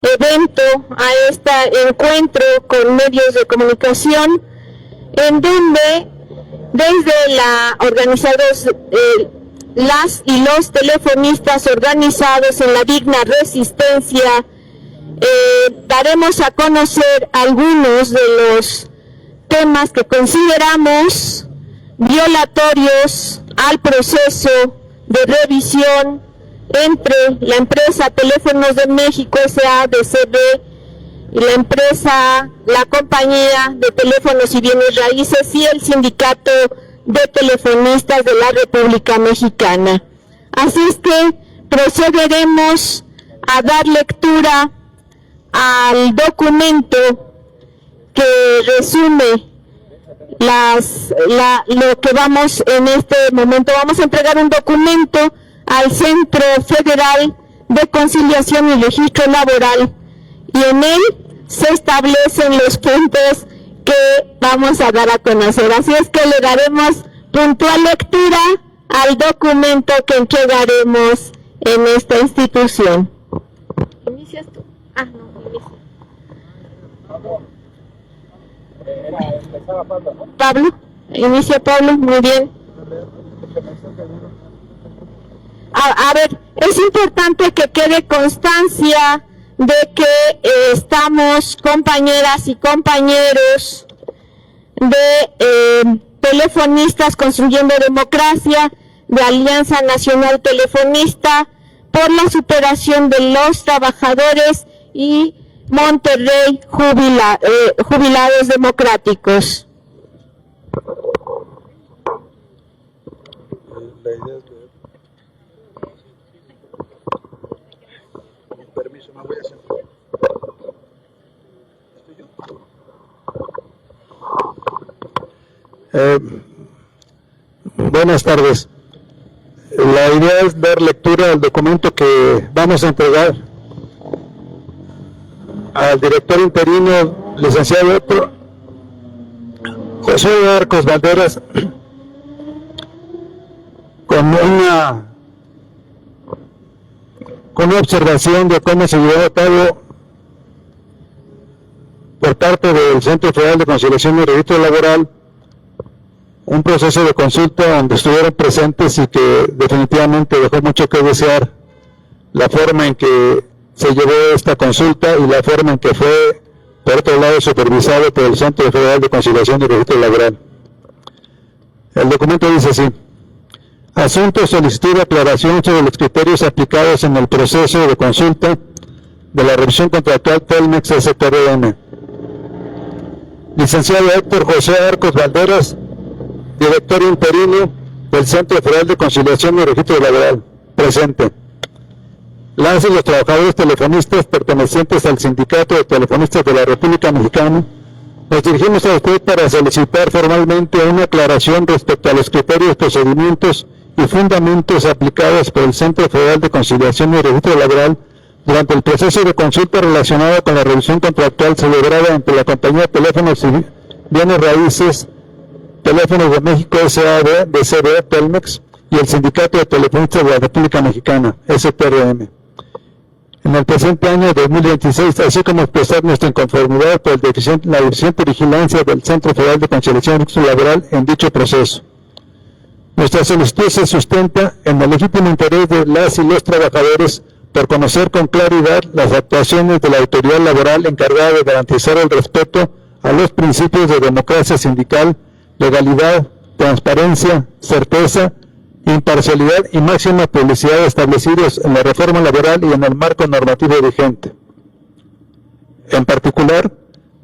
evento, a este encuentro con medios de comunicación, en donde desde la organizados las y los telefonistas organizados en la digna resistencia daremos a conocer algunos de los temas que consideramos violatorios al proceso de revisión entre la empresa Teléfonos de México S.A. DCB y la compañía de teléfonos y bienes raíces y el sindicato de telefonistas de la República Mexicana. Así es que procederemos a dar lectura al documento que resume lo que vamos en este momento. Vamos a entregar un documento al Centro Federal de Conciliación y Registro Laboral, y en él se establecen los puntos que vamos a dar a conocer. Así es que le daremos puntual lectura al documento que entregaremos en esta institución. ¿Inicias tú? Ah, no, inicia. Pablo, inicia Pablo, muy bien. A ver, es importante que quede constancia de que estamos compañeras y compañeros de telefonistas construyendo democracia, de Alianza Nacional Telefonista, por la superación de los trabajadores y Monterrey Jubilados Democráticos. La idea es leer. Con permiso, me voy a sentar. Buenas tardes. La idea es dar lectura al documento que vamos a entregar al director interino, licenciado José Arcos Valderas, con una observación de cómo se llevó a cabo por parte del Centro Federal de Conciliación y Registro Laboral un proceso de consulta donde estuvieron presentes y que definitivamente dejó mucho que desear la forma en que se llevó esta consulta y la forma en que fue, por otro lado, supervisado por el Centro Federal de Conciliación y Registro Laboral. El documento dice así: asunto, solicitud de aclaración sobre los criterios aplicados en el proceso de consulta de la revisión contractual Telmex STRM. Licenciado Héctor José Arcos Valderas, director interino del Centro Federal de Conciliación y Registro Laboral, presente. Las y los trabajadores telefonistas pertenecientes al Sindicato de Telefonistas de la República Mexicana, nos dirigimos a usted para solicitar formalmente una aclaración respecto a los criterios, procedimientos y fundamentos aplicados por el Centro Federal de Conciliación y Registro Laboral durante el proceso de consulta relacionado con la revisión contractual celebrada entre la compañía de teléfonos y bienes raíces Teléfonos de México S.A.D. de CBE Telmex y el Sindicato de Telefonistas de la República Mexicana, STRM, en el presente año 2026, así como expresar nuestra inconformidad por la deficiente vigilancia del Centro Federal de Conciliación y Registro Laboral en dicho proceso. Nuestra solicitud se sustenta en el legítimo interés de las y los trabajadores por conocer con claridad las actuaciones de la autoridad laboral encargada de garantizar el respeto a los principios de democracia sindical, legalidad, transparencia, certeza, imparcialidad y máxima publicidad establecidos en la reforma laboral y en el marco normativo vigente. En particular,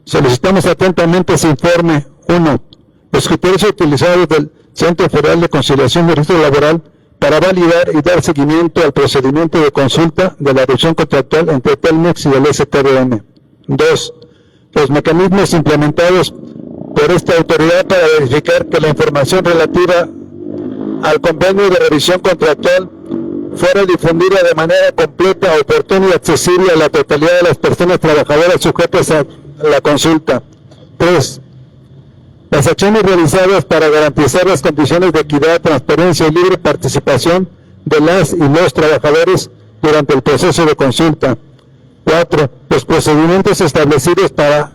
solicitamos atentamente ese informe. 1. Los criterios utilizados del Centro Federal de Conciliación y Registro Laboral para validar y dar seguimiento al procedimiento de consulta de la revisión contractual entre Telmex y el STRM. 2. Los mecanismos implementados por esta autoridad para verificar que la información relativa al convenio de revisión contractual fuera difundida de manera completa, oportuna y accesible a la totalidad de las personas trabajadoras sujetas a la consulta. 3. Las acciones realizadas para garantizar las condiciones de equidad, transparencia y libre participación de las y los trabajadores durante el proceso de consulta. 4. Los procedimientos establecidos para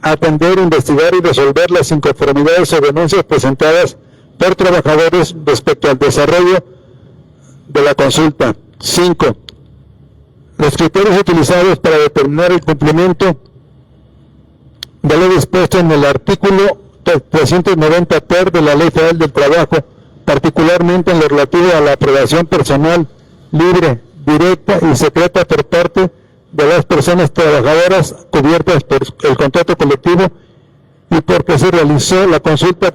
atender, investigar y resolver las inconformidades o denuncias presentadas por trabajadores respecto al desarrollo de la consulta. 5. Los criterios utilizados para determinar el cumplimiento de lo dispuesto en el artículo 390 ter de la Ley Federal del Trabajo, particularmente en lo relativo a la aprobación personal, libre, directa y secreta por parte de las personas trabajadoras cubiertas por el contrato colectivo, y por qué se realizó la consulta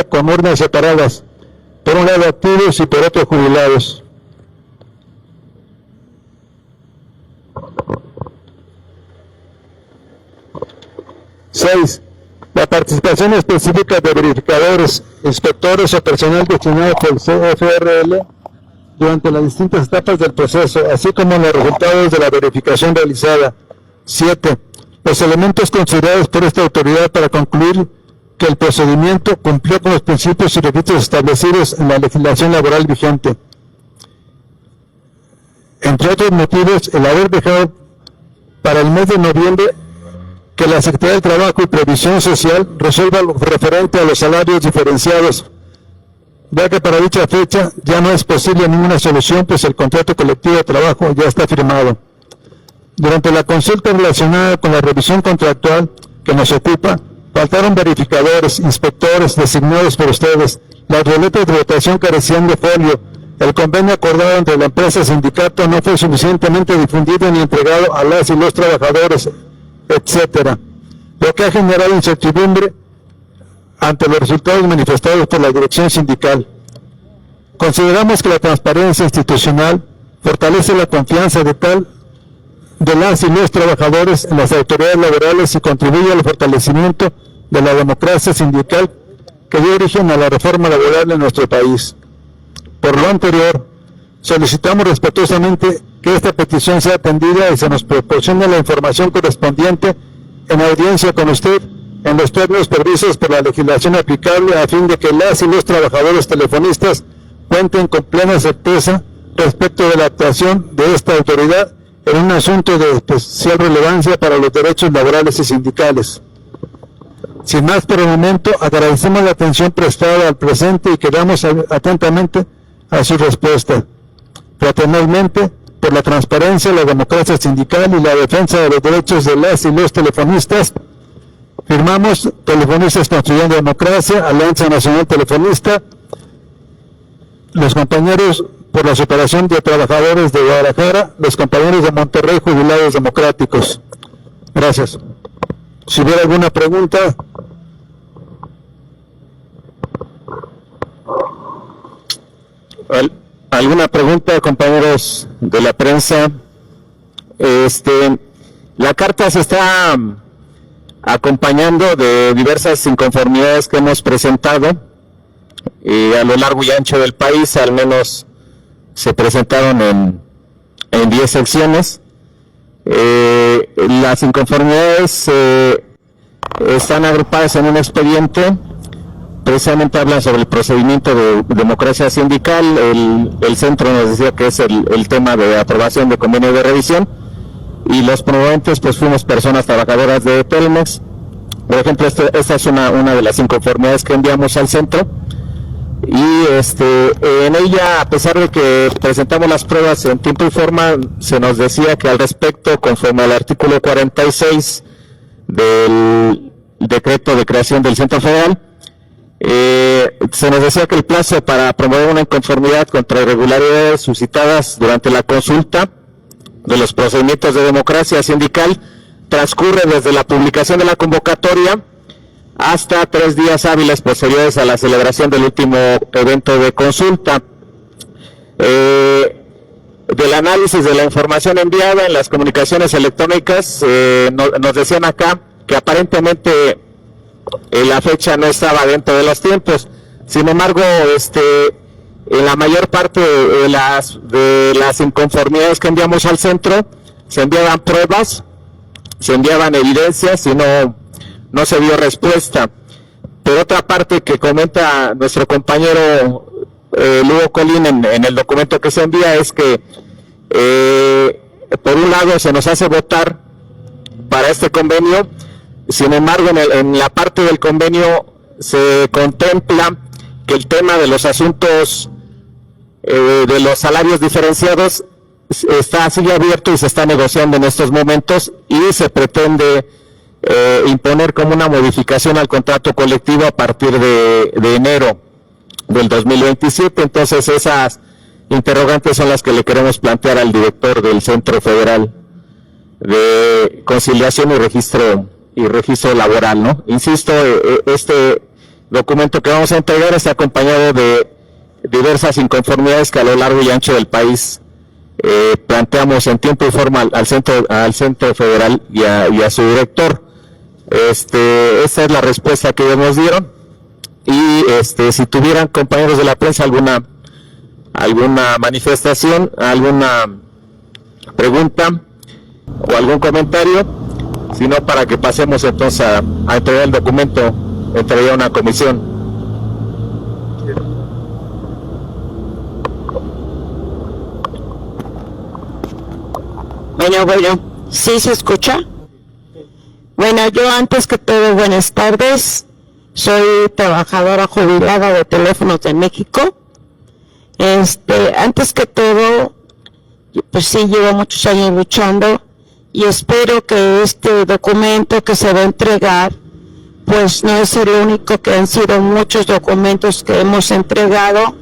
con urnas separadas, por un lado activos y por otro jubilados. La participación específica de verificadores, inspectores o personal destinado por el CFRL durante las distintas etapas del proceso, así como los resultados de la verificación realizada. 7. Los elementos considerados por esta autoridad para concluir que el procedimiento cumplió con los principios y requisitos establecidos en la legislación laboral vigente. Entre otros motivos, el haber dejado para el mes de noviembre que la Secretaría del Trabajo y Previsión Social resuelva lo referente a los salarios diferenciados, ya que para dicha fecha ya no es posible ninguna solución, pues el contrato colectivo de trabajo ya está firmado. Durante la consulta relacionada con la revisión contractual que nos ocupa, faltaron verificadores, inspectores designados por ustedes, las boletas de votación carecían de folio, el convenio acordado entre la empresa y sindicato no fue suficientemente difundido ni entregado a las y los trabajadores, etcétera, lo que ha generado incertidumbre ante los resultados manifestados por la dirección sindical. Consideramos que la transparencia institucional fortalece la confianza de las y los trabajadores en las autoridades laborales y contribuye al fortalecimiento de la democracia sindical que dio origen a la reforma laboral en nuestro país. Por lo anterior, solicitamos respetuosamente que esta petición sea atendida y se nos proporcione la información correspondiente en audiencia con usted en los términos previstos por la legislación aplicable, a fin de que las y los trabajadores telefonistas cuenten con plena certeza respecto de la actuación de esta autoridad en un asunto de especial relevancia para los derechos laborales y sindicales. Sin más por el momento, agradecemos la atención prestada al presente y quedamos atentamente a su respuesta. Fraternalmente, por la transparencia, la democracia sindical y la defensa de los derechos de las y los telefonistas, firmamos Telefonistas Construyendo Democracia, Alianza Nacional Telefonista, los compañeros por la separación de trabajadores de Guadalajara, los compañeros de Monterrey, Jubilados Democráticos. Gracias. Si hubiera alguna pregunta. ¿Alguna pregunta, compañeros de la prensa? La carta se está acompañando de diversas inconformidades que hemos presentado a lo largo y ancho del país. Al menos se presentaron en 10 secciones. Las inconformidades están agrupadas en un expediente. Precisamente hablan sobre el procedimiento de democracia sindical. El centro nos decía que es el tema de aprobación de convenio de revisión, y los promoventes pues fuimos personas trabajadoras de Telmex. Por ejemplo, esta es una de las inconformidades que enviamos al centro, y en ella, a pesar de que presentamos las pruebas en tiempo y forma, se nos decía que al respecto, conforme al artículo 46 del decreto de creación del Centro Federal, se nos decía que el plazo para promover una inconformidad contra irregularidades suscitadas durante la consulta de los procedimientos de democracia sindical transcurre desde la publicación de la convocatoria hasta 3 días hábiles posteriores a la celebración del último evento de consulta. Del análisis de la información enviada en las comunicaciones electrónicas, nos decían acá que aparentemente la fecha no estaba dentro de los tiempos. Sin embargo, en la mayor parte de las inconformidades que enviamos al centro, se enviaban pruebas, se enviaban evidencias y no se dio respuesta. Por otra parte, que comenta nuestro compañero Lugo Colín en el documento que se envía, es que por un lado se nos hace votar para este convenio, sin embargo en la parte del convenio se contempla que el tema de los asuntos de los salarios diferenciados sigue abierto y se está negociando en estos momentos, y se pretende imponer como una modificación al contrato colectivo a partir de enero del 2027. Entonces esas interrogantes son las que le queremos plantear al director del Centro Federal de Conciliación y Registro Laboral, ¿no? Insisto, este documento que vamos a entregar está acompañado de diversas inconformidades que a lo largo y ancho del país planteamos en tiempo y forma al Centro Federal y a su director. Esta es la respuesta que ellos nos dieron, y si tuvieran, compañeros de la prensa, alguna manifestación, alguna pregunta o algún comentario, sino para que pasemos entonces a entregar el documento, entregar una comisión. Bueno, ¿sí se escucha? Bueno, yo antes que todo, buenas tardes. Soy trabajadora jubilada de Teléfonos de México. Antes que todo, pues sí, llevo muchos años luchando, y espero que este documento que se va a entregar, pues no es el único, que han sido muchos documentos que hemos entregado,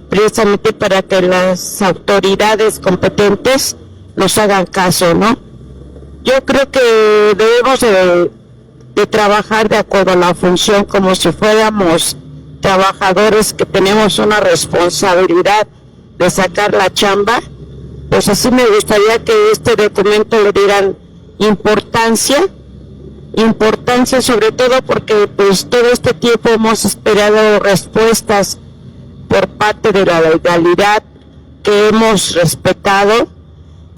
precisamente para que las autoridades competentes nos hagan caso, ¿no? Yo creo que debemos de trabajar de acuerdo a la función, como si fuéramos trabajadores que tenemos una responsabilidad de sacar la chamba. Pues así me gustaría que este documento le dieran importancia sobre todo porque pues todo este tiempo hemos esperado respuestas por parte de la legalidad que hemos respetado,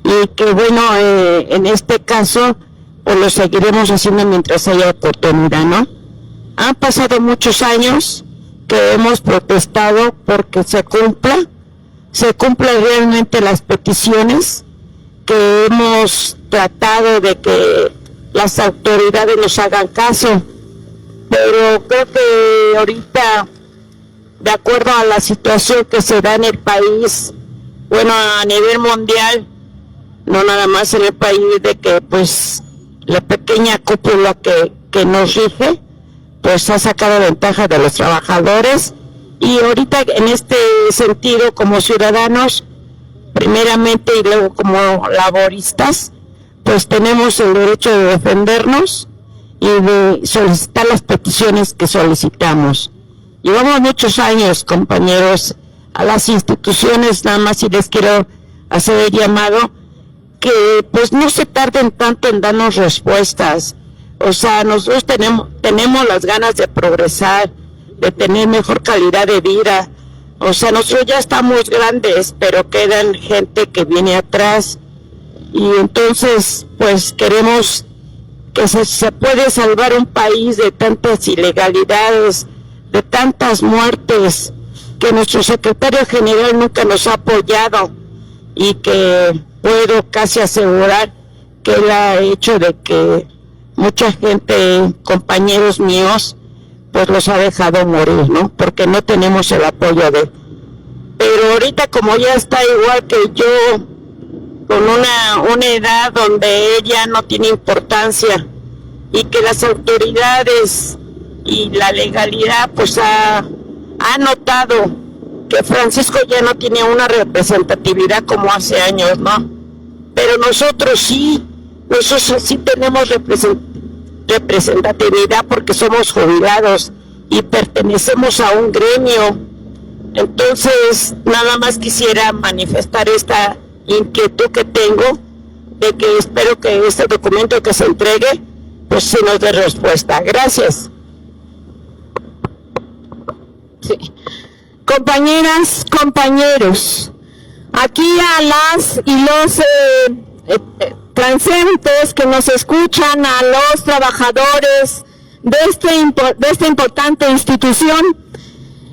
y que bueno, en este caso pues lo seguiremos haciendo mientras haya oportunidad, ¿no? Han pasado muchos años que hemos protestado porque se cumplan realmente las peticiones, que hemos tratado de que las autoridades nos hagan caso, pero creo que ahorita, de acuerdo a la situación que se da en el país, bueno, a nivel mundial, no nada más en el país, de que pues la pequeña cúpula que nos rige, pues ha sacado ventaja de los trabajadores, y ahorita en este sentido, como ciudadanos, primeramente, y luego como laboristas, pues tenemos el derecho de defendernos y de solicitar las peticiones que solicitamos. Llevamos muchos años, compañeros, a las instituciones, nada más si les quiero hacer el llamado, que pues no se tarden tanto en darnos respuestas. O sea, nosotros tenemos las ganas de progresar, de tener mejor calidad de vida. O sea, nosotros ya estamos grandes, pero quedan gente que viene atrás, y entonces pues queremos que se puede salvar un país de tantas ilegalidades, de tantas muertes, que nuestro secretario general nunca nos ha apoyado, y que puedo casi asegurar que él ha hecho de que mucha gente, compañeros míos, pues los ha dejado morir, ¿no? Porque no tenemos el apoyo de él. Pero ahorita, como ya está igual que yo, con una edad donde ella no tiene importancia, y que las autoridades y la legalidad pues ha notado que Francisco ya no tiene una representatividad como hace años, ¿no? Pero nosotros sí tenemos representatividad, porque somos jubilados y pertenecemos a un gremio. Entonces, nada más quisiera manifestar esta inquietud que tengo, de que espero que este documento que se entregue, pues se nos dé respuesta. Gracias. Sí. Compañeras, compañeros, aquí a las y los transeúntes que nos escuchan, a los trabajadores de esta importante institución,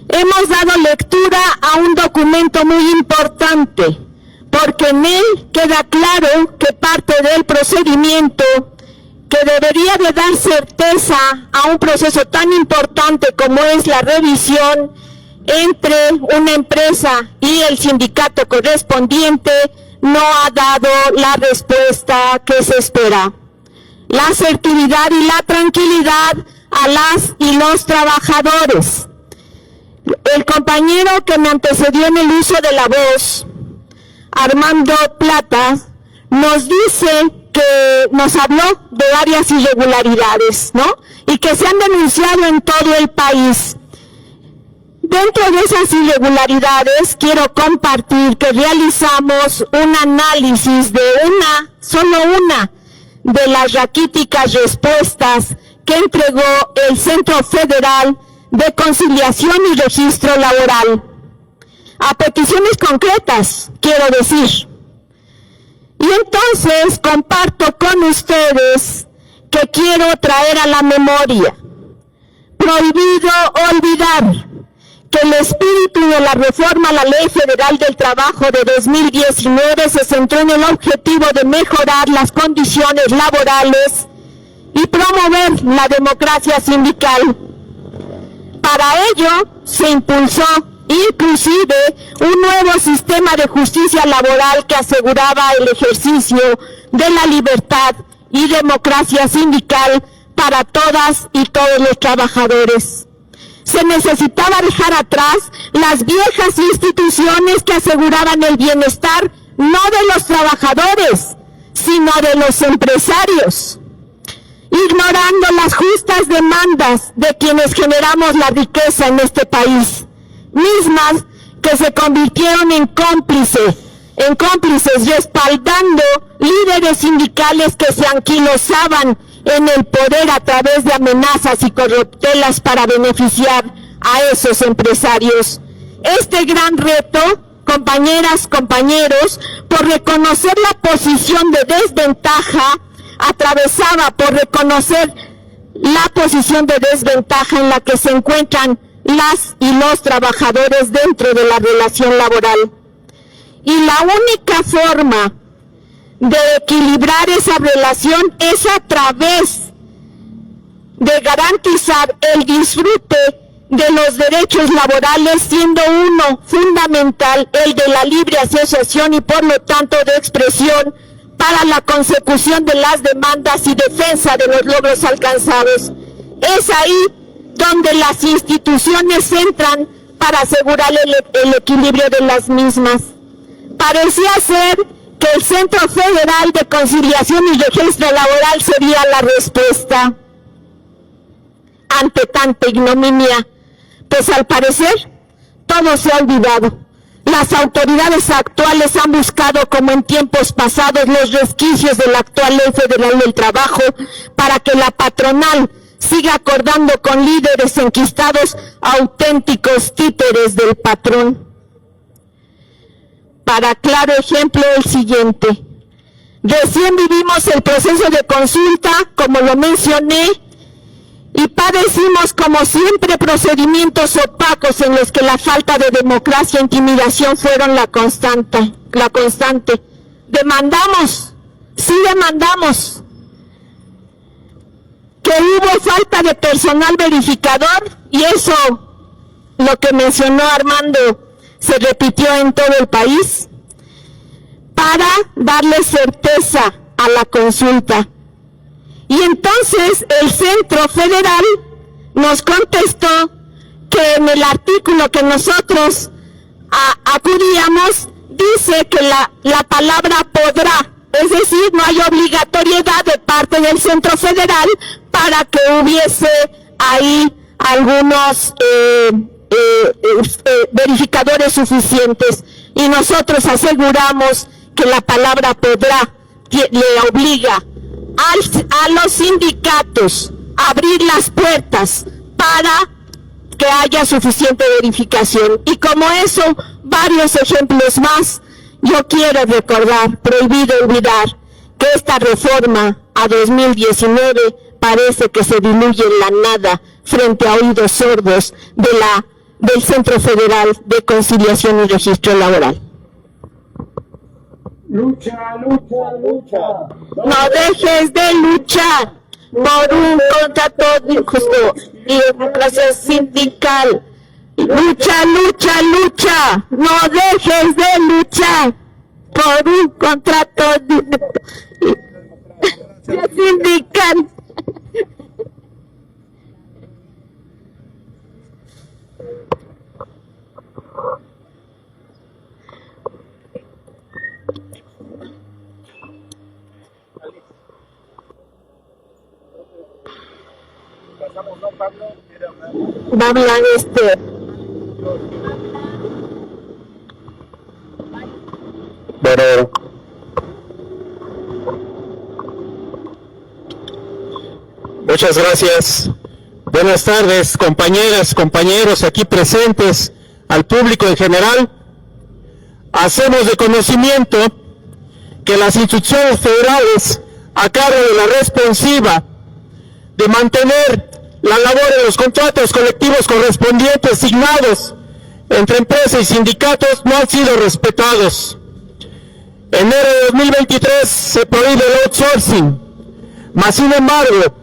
hemos dado lectura a un documento muy importante, porque en él queda claro que parte del procedimiento que debería de dar certeza a un proceso tan importante como es la revisión entre una empresa y el sindicato correspondiente no ha dado la respuesta que se espera. La asertividad y la tranquilidad a las y los trabajadores. El compañero que me antecedió en el uso de la voz, Armando Plata, nos dice que nos habló de varias irregularidades, ¿no? Y que se han denunciado en todo el país. Dentro de esas irregularidades quiero compartir que realizamos un análisis de solo una de las raquíticas respuestas que entregó el Centro Federal de Conciliación y Registro Laboral. A peticiones concretas, quiero decir. Y entonces comparto con ustedes que quiero traer a la memoria. Prohibido olvidar que el espíritu de la reforma a la Ley Federal del Trabajo de 2019 se centró en el objetivo de mejorar las condiciones laborales y promover la democracia sindical. Para ello se impulsó inclusive un nuevo sistema de justicia laboral que aseguraba el ejercicio de la libertad y democracia sindical para todas y todos los trabajadores. Se necesitaba dejar atrás las viejas instituciones que aseguraban el bienestar no de los trabajadores, sino de los empresarios, ignorando las justas demandas de quienes generamos la riqueza en este país, mismas que se convirtieron en cómplices respaldando líderes sindicales que se anquilosaban en el poder a través de amenazas y corruptelas para beneficiar a esos empresarios. Este gran reto, compañeras, compañeros, por reconocer la posición de desventaja, atravesaba por reconocer la posición de desventaja en la que se encuentran las y los trabajadores dentro de la relación laboral. Y la única forma de equilibrar esa relación es a través de garantizar el disfrute de los derechos laborales, siendo uno fundamental el de la libre asociación y por lo tanto de expresión para la consecución de las demandas y defensa de los logros alcanzados. Es ahí donde las instituciones entran para asegurar el equilibrio de las mismas. Parecía ser que el Centro Federal de Conciliación y Registro Laboral sería la respuesta ante tanta ignominia, pues al parecer todo se ha olvidado. Las autoridades actuales han buscado, como en tiempos pasados, los resquicios de la actual Ley Federal del Trabajo para que la patronal siga acordando con líderes enquistados auténticos títeres del patrón. Para claro ejemplo, el siguiente. Recién vivimos el proceso de consulta, como lo mencioné, y padecimos, como siempre, procedimientos opacos en los que la falta de democracia e intimidación fueron la constante. Demandamos, sí demandamos, que hubo falta de personal verificador, y eso, lo que mencionó Armando, se repitió en todo el país, para darle certeza a la consulta. Y entonces el Centro Federal nos contestó que en el artículo que nosotros acudíamos, dice que la palabra podrá, es decir, no hay obligatoriedad de parte del Centro Federal para que hubiese ahí algunos verificadores suficientes, y nosotros aseguramos que la palabra podrá le obliga a los sindicatos a abrir las puertas para que haya suficiente verificación. Y como eso, varios ejemplos más. Yo quiero recordar, prohibido olvidar, que esta reforma a 2019 parece que se diluye en la nada frente a oídos sordos del Centro Federal de Conciliación y Registro Laboral. Lucha, lucha, lucha. No dejes de luchar por un contrato justo y democracia sindical. Lucha, lucha, lucha. No dejes de luchar por un contrato sindical. Va a hablar Bueno. Muchas gracias. Buenas tardes, compañeras, compañeros aquí presentes, al público en general. Hacemos de conocimiento que las instituciones federales, a cargo de la responsiva de mantener la labor de los contratos colectivos correspondientes signados entre empresas y sindicatos, no han sido respetados. En enero de 2023 se prohíbe el outsourcing, mas sin embargo,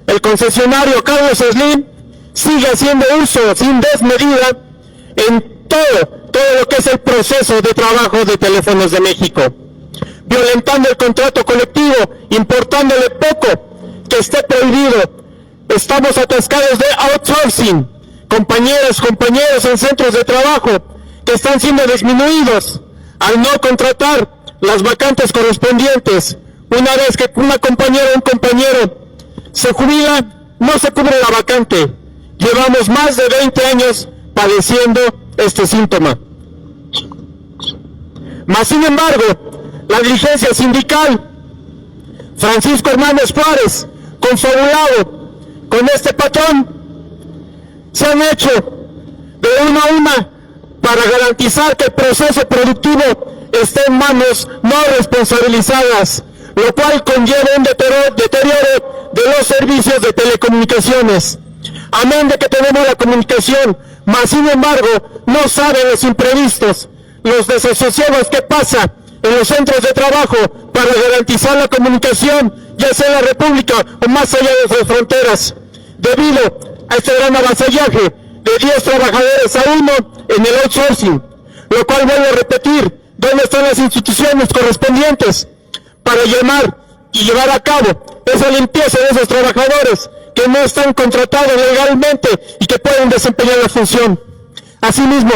el concesionario Carlos Slim sigue haciendo uso sin desmedida en todo lo que es el proceso de trabajo de Teléfonos de México, violentando el contrato colectivo, importándole poco que esté prohibido. Estamos atascados de outsourcing, compañeras, compañeros en centros de trabajo que están siendo disminuidos al no contratar las vacantes correspondientes. Una vez que una compañera o un compañero se jubila, no se cubre la vacante. Llevamos más de 20 años padeciendo este síntoma. Mas, sin embargo, la dirigencia sindical, Francisco Hernández Juárez, confabulado con este patrón, se han hecho de una a una para garantizar que el proceso productivo esté en manos no responsabilizadas, lo cual conlleva un deterioro de los servicios de telecomunicaciones. Amén de que tenemos la comunicación, mas sin embargo no saben los imprevistos, los desasosiegos que pasa en los centros de trabajo para garantizar la comunicación, ya sea en la República o más allá de sus fronteras, debido a este gran avasallaje de 10 trabajadores a 1 en el outsourcing, lo cual vuelvo a repetir, ¿dónde están las instituciones correspondientes para llamar y llevar a cabo esa limpieza de esos trabajadores que no están contratados legalmente y que pueden desempeñar la función? Asimismo,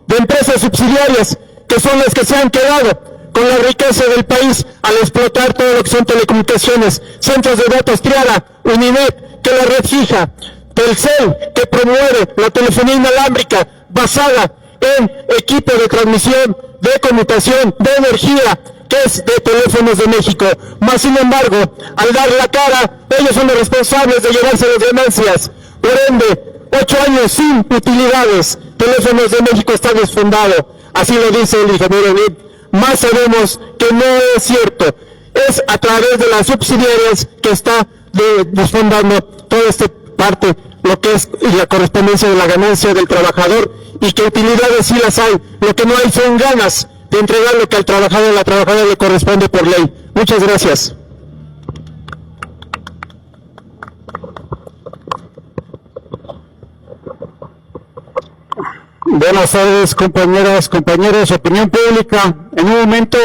de empresas subsidiarias que son las que se han quedado con la riqueza del país al explotar todo lo que son telecomunicaciones, centros de datos Triara, Uninet, que la red fija, Telcel, que promueve la telefonía inalámbrica basada en equipo de transmisión, de conmutación, de energía, que es de Teléfonos de México. Más sin embargo, al dar la cara, ellos son los responsables de llevarse las ganancias. Por ende, 8 años sin utilidades, Teléfonos de México está desfondado. Así lo dice el ingeniero Lid. Más sabemos que no es cierto. Es a través de las subsidiarias que está desfondando toda esta parte, lo que es la correspondencia de la ganancia del trabajador, y que utilidades sí las hay. Lo que no hay son ganas de entregar lo que al trabajador o la trabajadora le corresponde por ley. Muchas gracias. Buenas tardes, compañeras, compañeros. Opinión pública. En un momento,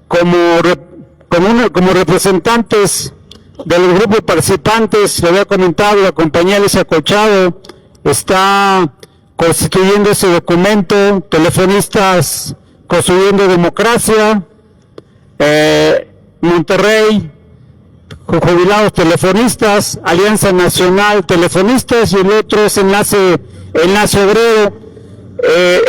como representantes del grupo de participantes, le había comentado, la compañía Alicia Colchado está constituyendo ese documento, Telefonistas Construyendo Democracia, Monterrey, Jubilados Telefonistas, Alianza Nacional Telefonistas, y el otro es Enlace Obrero.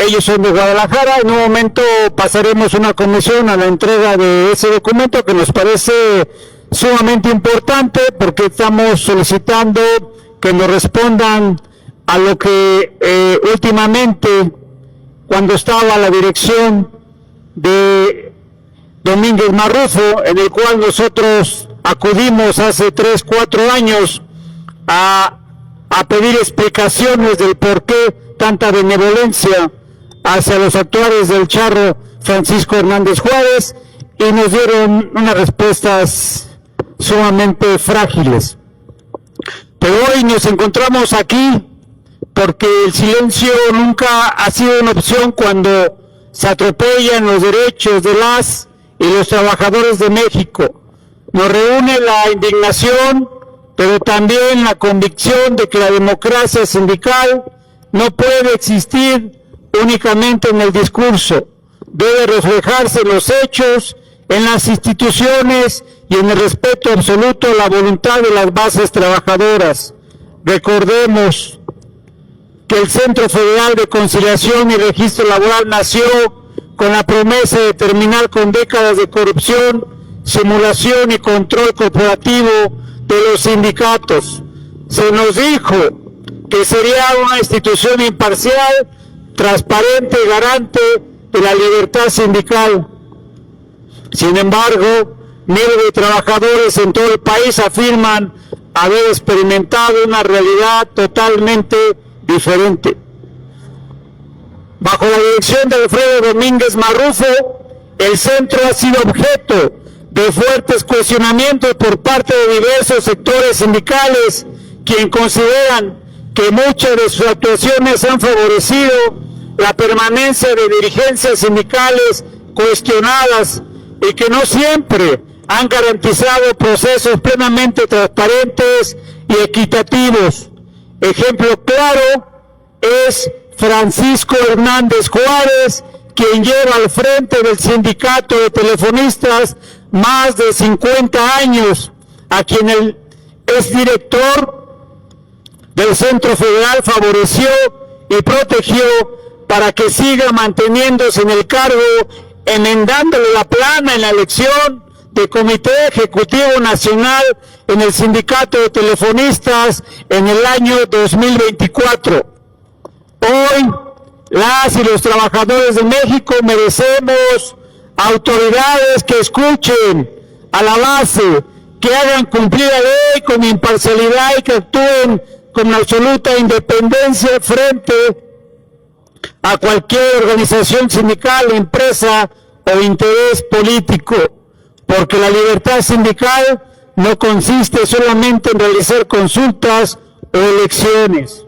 Ellos son de Guadalajara. En un momento pasaremos una comisión a la entrega de ese documento, que nos parece sumamente importante, porque estamos solicitando que nos respondan a lo que últimamente, cuando estaba la dirección de Domínguez Marrufo, en el cual nosotros acudimos hace 3, 4 años a pedir explicaciones del por qué tanta benevolencia hacia los actuarios del charro Francisco Hernández Juárez, y nos dieron unas respuestas sumamente frágiles. Pero hoy nos encontramos aquí porque el silencio nunca ha sido una opción cuando se atropellan los derechos de las y los trabajadores de México. Nos reúne la indignación, pero también la convicción de que la democracia sindical no puede existir únicamente en el discurso. Debe reflejarse en los hechos, en las instituciones y en el respeto absoluto a la voluntad de las bases trabajadoras. Recordemos que el Centro Federal de Conciliación y Registro Laboral nació con la promesa de terminar con décadas de corrupción, simulación y control corporativo de los sindicatos. Se nos dijo que sería una institución imparcial, transparente y garante de la libertad sindical. Sin embargo, miles de trabajadores en todo el país afirman haber experimentado una realidad totalmente diferente. Bajo la dirección de Alfredo Domínguez Marrufo, el centro ha sido objeto de fuertes cuestionamientos por parte de diversos sectores sindicales, quienes consideran que muchas de sus actuaciones han favorecido la permanencia de dirigencias sindicales cuestionadas y que no siempre han garantizado procesos plenamente transparentes y equitativos. Ejemplo claro es Francisco Hernández Juárez, quien lleva al frente del sindicato de telefonistas más de 50 años, a quien el exdirector del Centro Federal favoreció y protegió para que siga manteniéndose en el cargo, enmendándole la plana en la elección de Comité Ejecutivo Nacional en el Sindicato de Telefonistas en el año 2024. Hoy, las y los trabajadores de México merecemos autoridades que escuchen a la base, que hagan cumplir la ley con imparcialidad y que actúen con absoluta independencia frente a cualquier organización sindical, empresa o interés político, porque la libertad sindical no consiste solamente en realizar consultas o elecciones.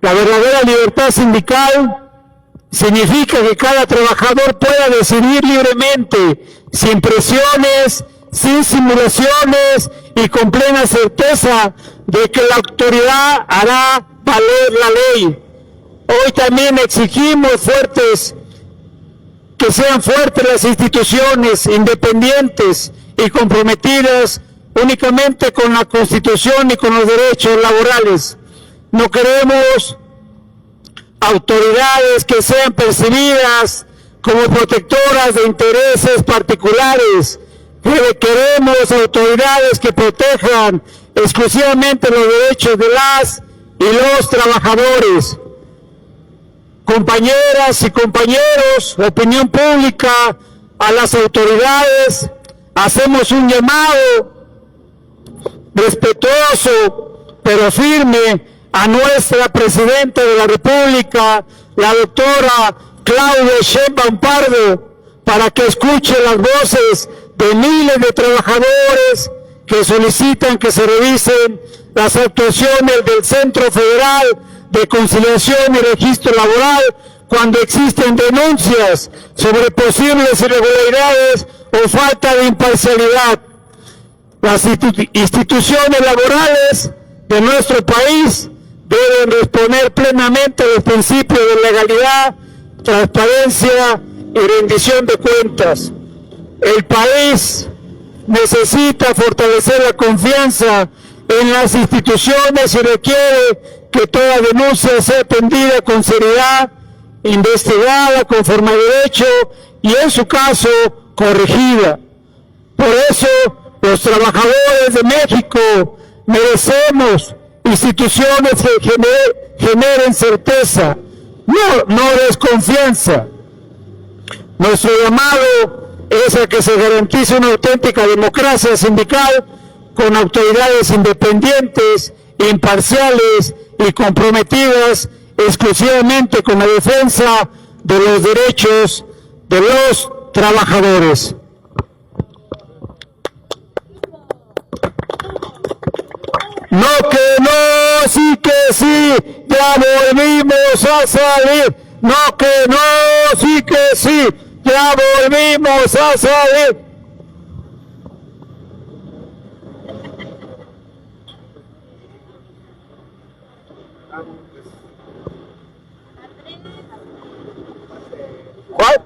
La verdadera libertad sindical significa que cada trabajador pueda decidir libremente, sin presiones, sin simulaciones y con plena certeza de que la autoridad hará valer la ley. Hoy también exigimos que sean fuertes las instituciones independientes y comprometidas únicamente con la Constitución y con los derechos laborales. No queremos autoridades que sean percibidas como protectoras de intereses particulares. Queremos autoridades que protejan exclusivamente los derechos de las y los trabajadores. Compañeras y compañeros, opinión pública, a las autoridades, hacemos un llamado respetuoso pero firme a nuestra Presidenta de la República, la doctora Claudia Sheinbaum Pardo, para que escuche las voces de miles de trabajadores que solicitan que se revisen las actuaciones del Centro Federal de Conciliación y Registro Laboral cuando existen denuncias sobre posibles irregularidades o falta de imparcialidad. Las instituciones laborales de nuestro país deben responder plenamente a los principios de legalidad, transparencia y rendición de cuentas. El país necesita fortalecer la confianza en las instituciones y requiere que toda denuncia sea atendida con seriedad, investigada conforme a derecho y en su caso corregida. Por eso los trabajadores de México merecemos instituciones que generen certeza, no desconfianza. Nuestro llamado es a que se garantice una auténtica democracia sindical con autoridades independientes, imparciales y comprometidas exclusivamente con la defensa de los derechos de los trabajadores. No que no, sí que sí, ya volvimos a salir. No que no, sí que sí, ya volvimos a salir. ¿Cuál?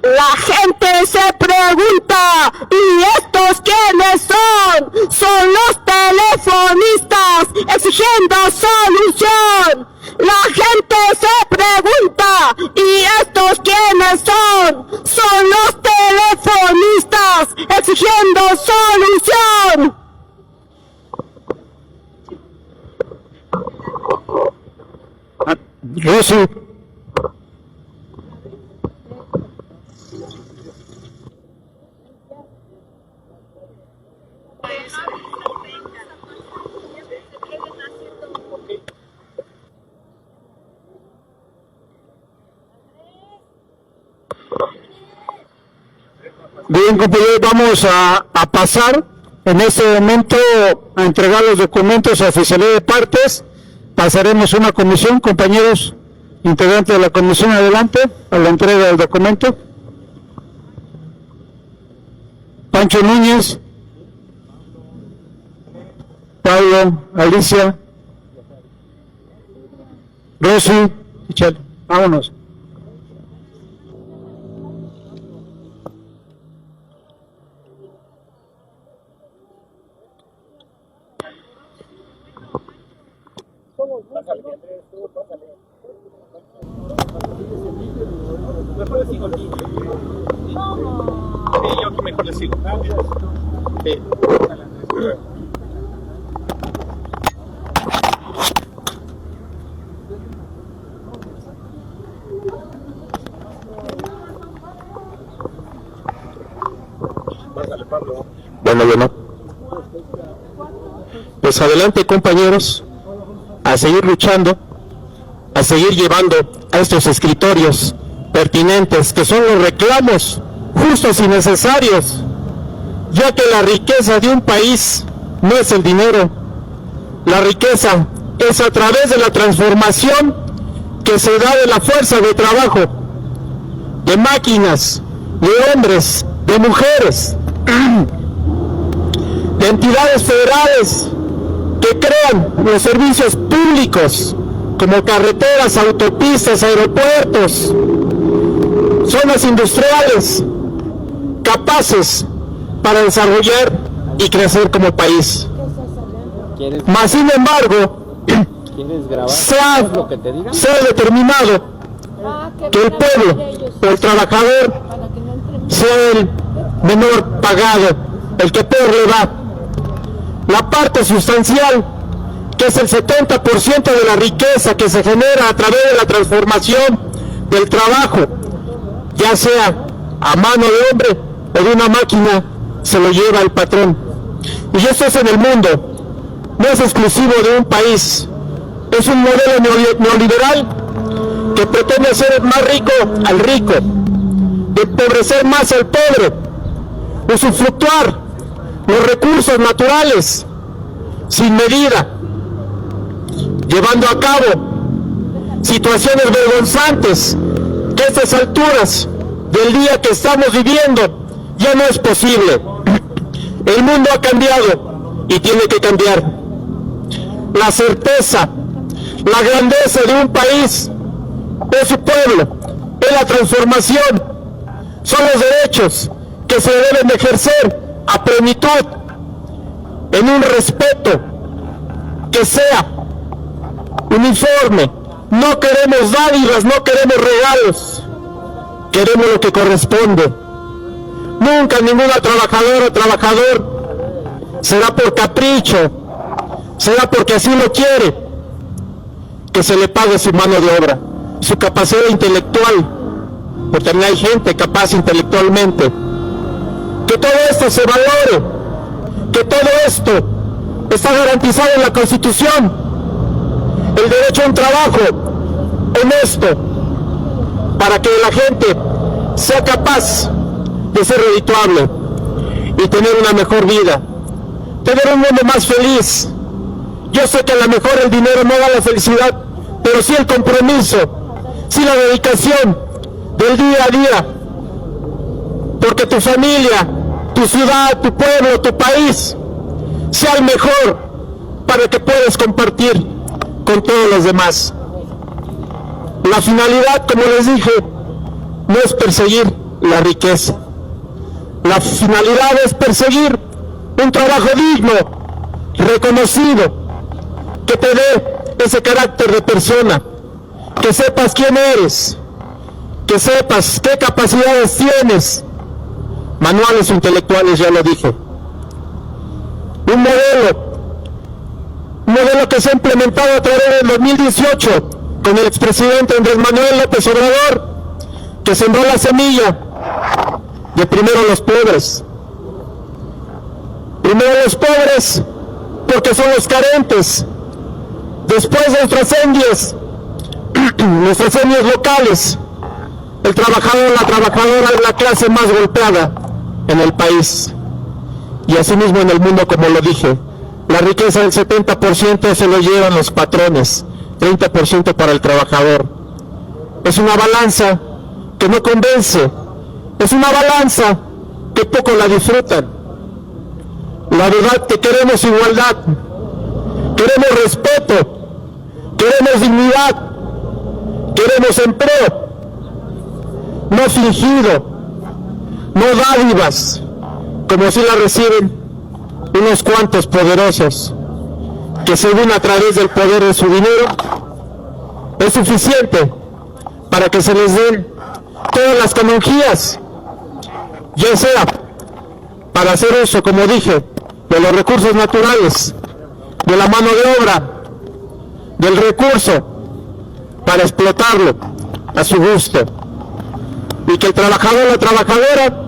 La gente se pregunta, ¿y estos quiénes son? Son los telefonistas exigiendo solución. La gente se pregunta, ¿y estos quiénes son? Son los telefonistas exigiendo solución. Rosy. Bien, compañeros, vamos a pasar en este momento a entregar los documentos a Oficialía de Partes. Pasaremos una comisión, compañeros integrantes de la comisión, adelante, a la entrega del documento. Pancho Núñez, Pablo, Alicia, Rosy, Michelle, vámonos. Mejor le sigo. Sí, yo aquí mejor le sigo. Sí. Bueno. Pues adelante, compañeros, a seguir luchando, a seguir llevando a estos escritorios pertinentes, que son los reclamos justos y necesarios, ya que la riqueza de un país no es el dinero. La riqueza es a través de la transformación que se da de la fuerza de trabajo, de máquinas, de hombres, de mujeres, de entidades federales que crean los servicios públicos como carreteras, autopistas, aeropuertos, zonas industriales capaces para desarrollar y crecer como país. Mas, sin embargo, se ha determinado que el pueblo, el trabajador, sea el menor pagado, el que peor le va. La parte sustancial, que es el 70% de la riqueza que se genera a través de la transformación del trabajo, ya sea a mano de hombre o de una máquina, se lo lleva el patrón. Y esto es en el mundo, no es exclusivo de un país. Es un modelo neoliberal que pretende hacer más rico al rico, de empobrecer más al pobre, usufructuar los recursos naturales sin medida, llevando a cabo situaciones vergonzantes que a estas alturas del día que estamos viviendo ya no es posible. El mundo ha cambiado y tiene que cambiar. La certeza, la grandeza de un país es su pueblo, es la transformación, son los derechos que se deben ejercer a plenitud, en un respeto que sea uniforme. No queremos dádivas, no queremos regalos, queremos lo que corresponde. Nunca ninguna trabajadora o trabajador será por capricho, será porque así lo quiere, que se le pague su mano de obra, su capacidad intelectual, porque también hay gente capaz intelectualmente. Que todo esto se valore, que todo esto está garantizado en la Constitución, el derecho a un trabajo honesto, para que la gente sea capaz de ser redituable y tener una mejor vida, tener un mundo más feliz. Yo sé que a lo mejor el dinero no da la felicidad, pero sí el compromiso, sí la dedicación del día a día, porque tu familia, tu ciudad, tu pueblo, tu país sea el mejor para que puedas compartir con todos los demás. La finalidad, como les dije, no es perseguir la riqueza. La finalidad es perseguir un trabajo digno, reconocido, que te dé ese carácter de persona, que sepas quién eres, que sepas qué capacidades tienes. Manuales intelectuales, ya lo dije. Un modelo que se ha implementado a través del 2018 con el expresidente Andrés Manuel López Obrador, que sembró la semilla de primero los pobres. Primero los pobres porque son los carentes. Después nuestras etnias locales. El trabajador, la trabajadora es la clase más golpeada en el país. Y asimismo en el mundo, como lo dije. La riqueza del 70% se lo llevan los patrones, 30% para el trabajador. Es una balanza que no convence, es una balanza que poco la disfrutan. La verdad que queremos igualdad, queremos respeto, queremos dignidad, queremos empleo, no fingido, no dádivas, como si la reciben unos cuantos poderosos, que según a través del poder de su dinero, es suficiente para que se les den todas las canonjías, ya sea para hacer uso, como dije, de los recursos naturales, de la mano de obra, del recurso, para explotarlo a su gusto, y que el trabajador o la trabajadora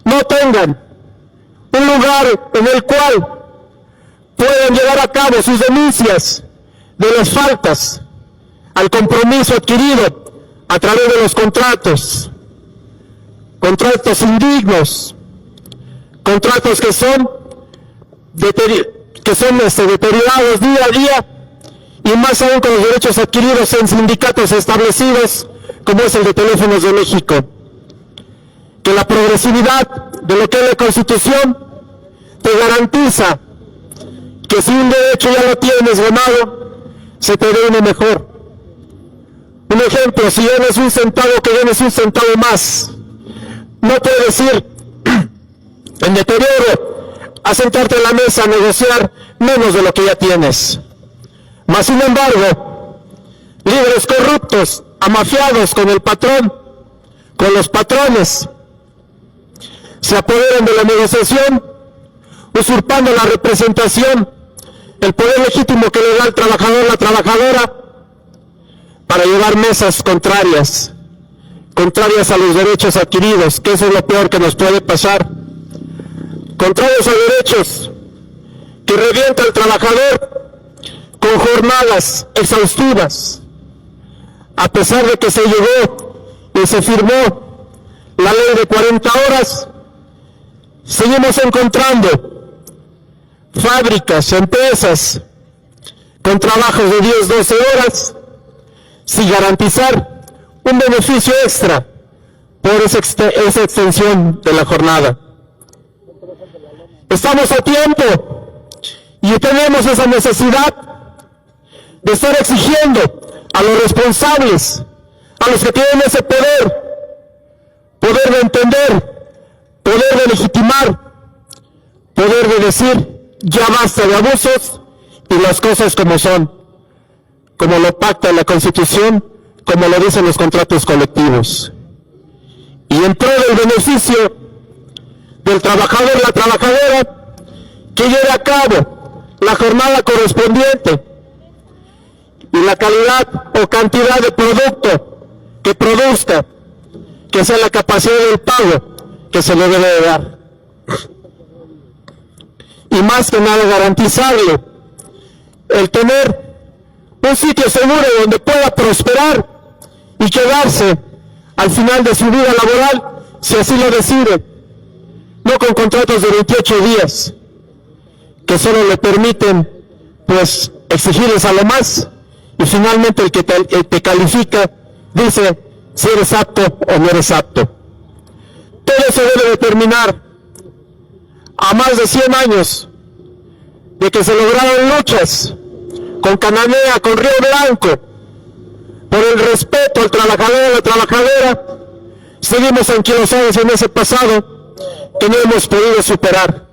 no tengan un lugar en el cual puedan llevar a cabo sus denuncias de las faltas al compromiso adquirido a través de los contratos indignos, contratos que son deteriorados día a día, y más aún con los derechos adquiridos en sindicatos establecidos, como es el de Teléfonos de México. Que la progresividad de lo que es la Constitución te garantiza que si un derecho ya lo tienes ganado, se te dé uno mejor. Un ejemplo, si ganas un centavo, que ganes un centavo más. No puedes ir en deterioro a sentarte en la mesa a negociar menos de lo que ya tienes. Mas sin embargo, líderes corruptos, amafiados con el patrón, con los patrones, se apoderan de la negociación, usurpando la representación, el poder legítimo que le da el trabajador, la trabajadora, para llevar mesas contrarias a los derechos adquiridos, que eso es lo peor que nos puede pasar, contrarios a derechos que revienta el trabajador con jornadas exhaustivas, a pesar de que se llegó y se firmó la ley de 40 horas, seguimos encontrando fábricas, empresas con trabajos de 10, 12 horas, sin garantizar un beneficio extra por esa extensión de la jornada. Estamos a tiempo y tenemos esa necesidad de estar exigiendo a los responsables, a los que tienen ese poder de entender, poder de legitimar, poder de decir ya basta de abusos y las cosas como son, como lo pacta la Constitución, como lo dicen los contratos colectivos. Y en pro del beneficio del trabajador y la trabajadora, que lleve a cabo la jornada correspondiente y la calidad o cantidad de producto que produzca, que sea la capacidad del pago que se le debe de dar. y más que nada garantizarle el tener un sitio seguro donde pueda prosperar y quedarse al final de su vida laboral, si así lo decide, no con contratos de 28 días, que solo le permiten, pues, exigirles a lo más, y finalmente el que te califica dice si eres apto o no eres apto. Todo eso debe de terminar a más de 100 años de que se lograron luchas con Cananea, con Río Blanco, por el respeto al trabajador y a la trabajadora. Seguimos anquilosados en ese pasado que no hemos podido superar.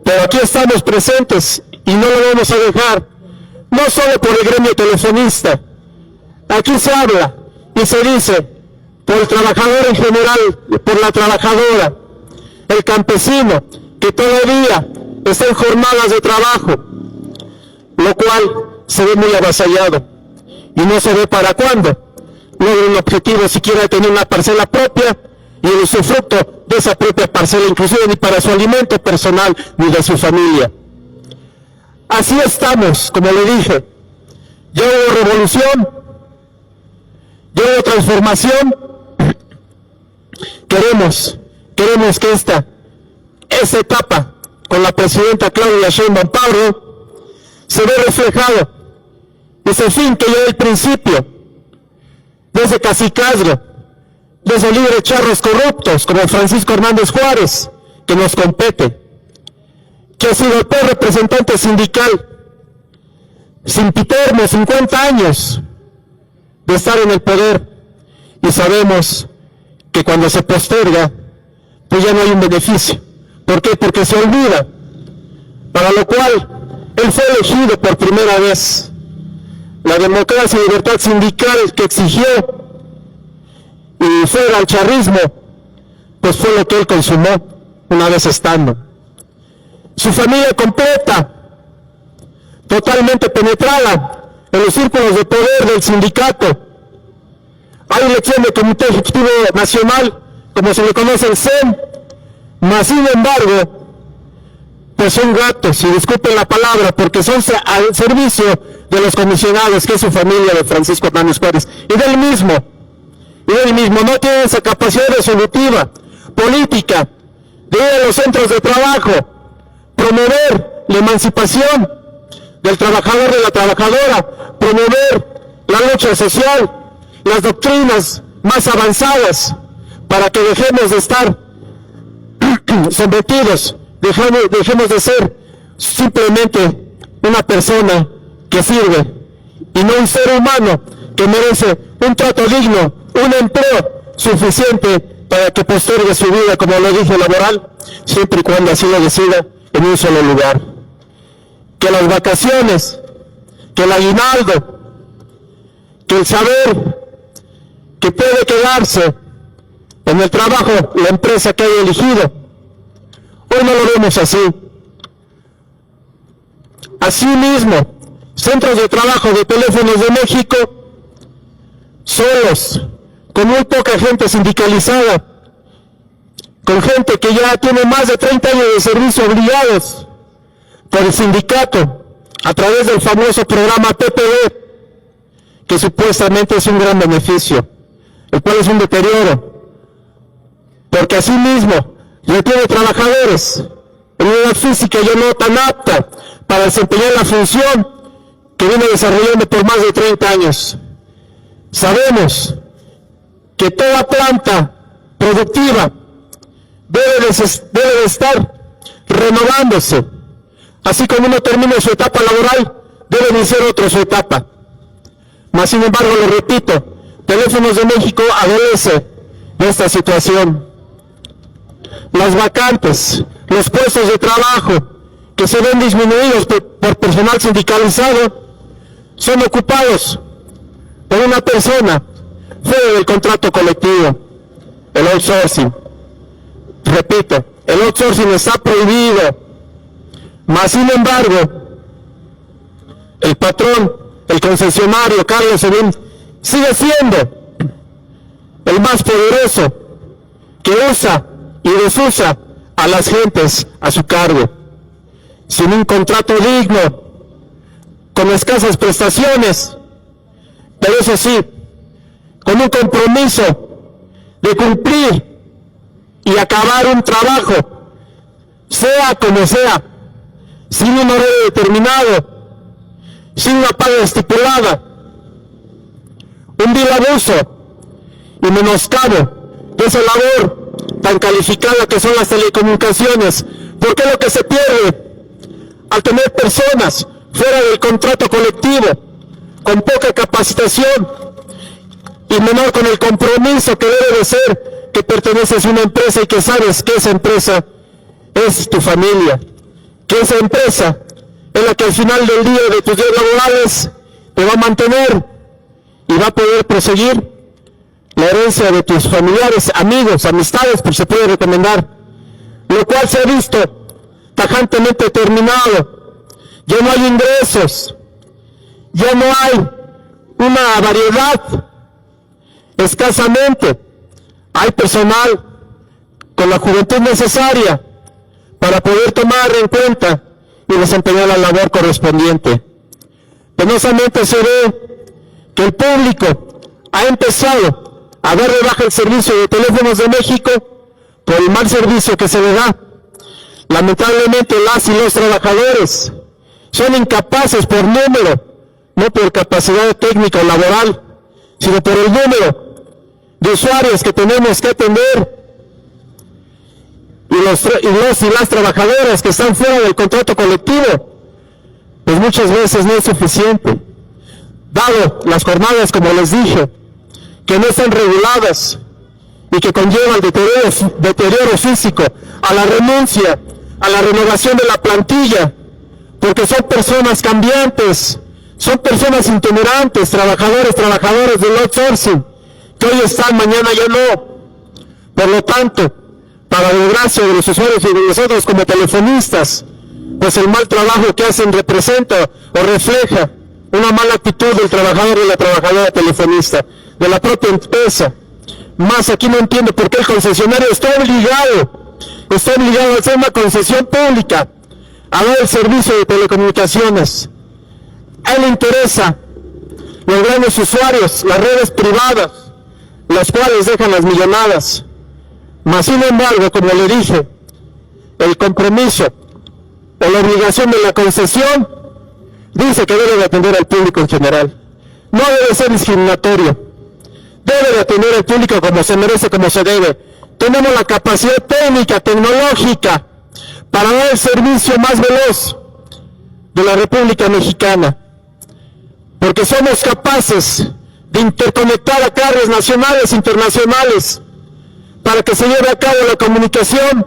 Pero aquí estamos presentes y no lo vamos a dejar, no solo por el gremio telefonista. Aquí se habla y se dice por el trabajador en general, por la trabajadora, el campesino que todavía está en jornadas de trabajo, lo cual se ve muy avasallado y no se ve para cuándo logra un objetivo siquiera de tener una parcela propia y el usufructo de esa propia parcela, inclusive ni para su alimento personal ni de su familia. Así estamos, como le dije. Ya hubo revolución, ya hubo transformación. Queremos que esta etapa con la presidenta Claudia Sheinbaum Pardo se ve reflejado ese fin que ya el principio de ese cacicazgo, de esos líderes charros corruptos como Francisco Hernández Juárez, que nos compete, que ha sido el peor representante sindical, sempiterno, 50 años de estar en el poder, y sabemos que cuando se posterga, pues ya no hay un beneficio. ¿Por qué? Porque se olvida, para lo cual él fue elegido por primera vez. La democracia y libertad sindical que exigió y fue el charrismo, pues fue lo que él consumó una vez estando. Su familia completa, totalmente penetrada en los círculos de poder del sindicato. Hay elección de Comité Ejecutivo Nacional, como se le conoce el CEN, mas sin embargo, pues son gatos, y disculpen la palabra, porque son al servicio de los comisionados, que es su familia de Francisco Hernández Juárez, y del mismo, no tienen esa capacidad resolutiva, política, de ir a los centros de trabajo, promover la emancipación del trabajador y de la trabajadora, promover la lucha social, las doctrinas más avanzadas, para que dejemos de estar sometidos, dejemos de ser simplemente una persona que sirve y no un ser humano que merece un trato digno, un empleo suficiente para que postergue su vida, como lo dije, laboral, siempre y cuando así lo decida, en un solo lugar. Que las vacaciones, que el aguinaldo, que el saber que puede quedarse en el trabajo, la empresa que haya elegido, hoy no lo vemos así. Asimismo, centros de trabajo de Teléfonos de México, solos, con muy poca gente sindicalizada, con gente que ya tiene más de 30 años de servicio obligados por el sindicato, a través del famoso programa PPD, que supuestamente es un gran beneficio, el cual es un deterioro, porque asimismo retiene trabajadores en una edad física ya no tan apta para desempeñar la función que viene desarrollando por más de 30 años. Sabemos que toda planta productiva debe de estar renovándose. Así como uno termina su etapa laboral, debe iniciar otra su etapa. Mas sin embargo, lo repito, Teléfonos de México adolece de esta situación. Las vacantes, los puestos de trabajo que se ven disminuidos por personal sindicalizado, son ocupados por una persona fuera del contrato colectivo, el outsourcing. Repito, el outsourcing está prohibido, mas sin embargo, el patrón, el concesionario Carlos Slim, sigue siendo el más poderoso, que usa y desusa a las gentes a su cargo. sin un contrato digno, con escasas prestaciones, pero eso sí, con un compromiso de cumplir y acabar un trabajo, sea como sea, sin un horario determinado, sin una paga estipulada, un vil abuso y menoscabo de esa labor tan calificada que son las telecomunicaciones, porque es lo que se pierde al tener personas fuera del contrato colectivo, con poca capacitación y menor con el compromiso que debe de ser que perteneces a una empresa y que sabes que esa empresa es tu familia, que esa empresa es la que al final del día de tus días laborales te va a mantener y va a poder proseguir la herencia de tus familiares, amigos, amistades, pues se puede recomendar, lo cual se ha visto tajantemente terminado. Ya no hay ingresos, ya no hay una variedad, escasamente hay personal con la juventud necesaria para poder tomar en cuenta y desempeñar la labor correspondiente. Penosamente se ve que el público ha empezado a dar de baja el servicio de Teléfonos de México por el mal servicio que se le da. Lamentablemente las y los trabajadores son incapaces por número, no por capacidad técnica o laboral, sino por el número de usuarios que tenemos que atender y las trabajadoras que están fuera del contrato colectivo, pues muchas veces no es suficiente, dado las jornadas, como les dije, que no están reguladas y que conllevan deterioro físico, a la renuncia, a la renovación de la plantilla, porque son personas cambiantes, son personas itinerantes, trabajadoras del outsourcing, que hoy están, mañana ya no. Por lo tanto, para desgracia de los usuarios y de nosotros como telefonistas, pues el mal trabajo que hacen representa o refleja una mala actitud del trabajador y la trabajadora telefonista, de la propia empresa. Más aquí no entiendo por qué el concesionario está obligado a hacer una concesión pública, a dar el servicio de telecomunicaciones. A él le interesa los grandes usuarios, las redes privadas, las cuales dejan las millonadas. Mas sin embargo, como le dije, el compromiso o la obligación de la concesión dice que debe de atender al público en general. No debe ser discriminatorio. Debe de atender al público como se merece, como se debe. Tenemos la capacidad técnica, tecnológica, para dar el servicio más veloz de la República Mexicana. Porque somos capaces de interconectar a cargas nacionales e internacionales para que se lleve a cabo la comunicación,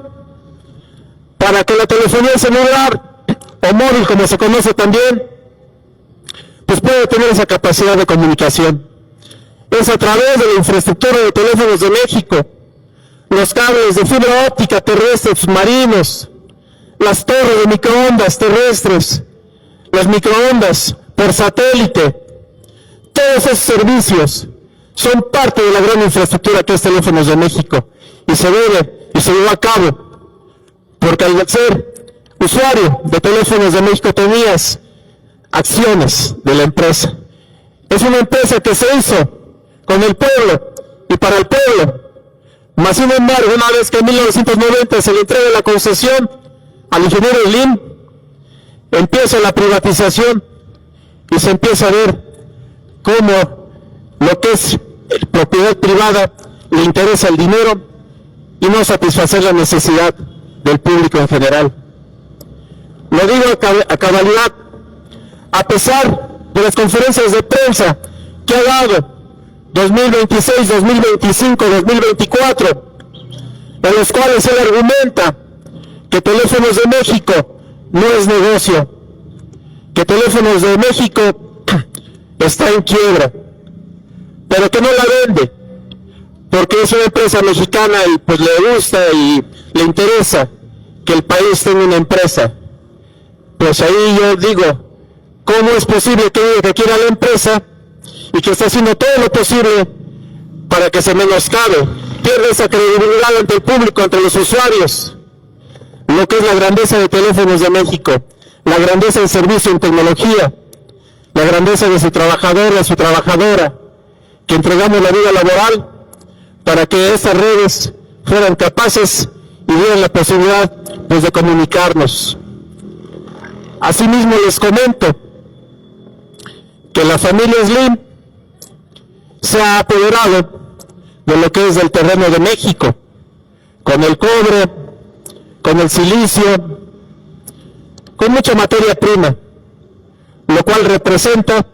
para que la telefonía celular o móvil, como se conoce también, pues pueda tener esa capacidad de comunicación. Es a través de la infraestructura de Teléfonos de México, los cables de fibra óptica terrestres submarinos, las torres de microondas terrestres, las microondas por satélite. Todos esos servicios son parte de la gran infraestructura que es Teléfonos de México y se lleva a cabo porque al ser usuario de Teléfonos de México tenías acciones de la empresa. Es una empresa que se hizo con el pueblo y para el pueblo. Mas sin embargo, una vez que en 1990 se le entrega la concesión al ingeniero Slim, empieza la privatización y se empieza a ver cómo lo que es propiedad privada le interesa el dinero y no satisfacer la necesidad del público en general. Lo digo a cabalidad, a pesar de las conferencias de prensa que ha dado 2026, 2025, 2024, en los cuales él argumenta que Teléfonos de México no es negocio, que Teléfonos de México está en quiebra, pero que no la vende, porque es una empresa mexicana y pues le gusta y le interesa que el país tenga una empresa. Pues ahí yo digo, ¿cómo es posible que diga que quiera la empresa y que está haciendo todo lo posible para que se menoscabe, pierda esa credibilidad ante el público, ante los usuarios, lo que es la grandeza de Teléfonos de México? la grandeza del servicio en tecnología, la grandeza de su trabajador, de su trabajadora, que entregamos la vida laboral para que estas redes fueran capaces y dieran la posibilidad pues, de comunicarnos. Asimismo les comento que la familia Slim se ha apoderado de lo que es el terreno de México, con el cobre, con el silicio, con mucha materia prima, lo cual representa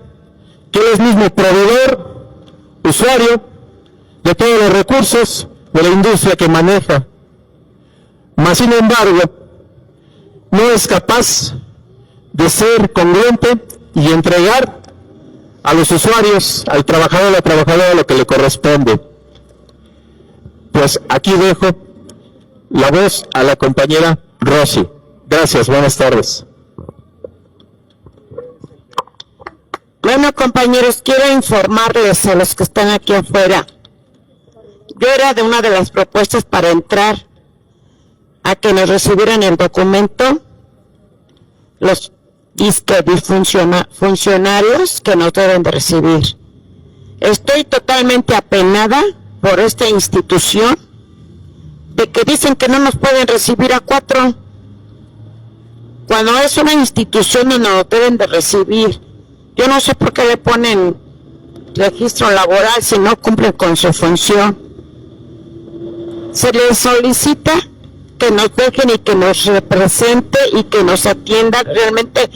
que él es mismo proveedor, usuario de todos los recursos de la industria que maneja. Mas, sin embargo, no es capaz de ser congruente y entregar a los usuarios, al trabajador o la trabajadora lo que le corresponde. Pues aquí dejo la voz a la compañera Rosy. Gracias, buenas tardes. Bueno, compañeros, quiero informarles a los que están aquí afuera. Yo era de una de las propuestas para entrar a que nos recibieran el documento los funcionarios que nos deben de recibir. Estoy totalmente apenada por esta institución de que dicen que no nos pueden recibir a 4 cuando es una institución donde nos deben de recibir. Yo no sé por qué le ponen registro laboral si no cumplen con su función. Se les solicita que nos dejen y que nos represente y que nos atiendan realmente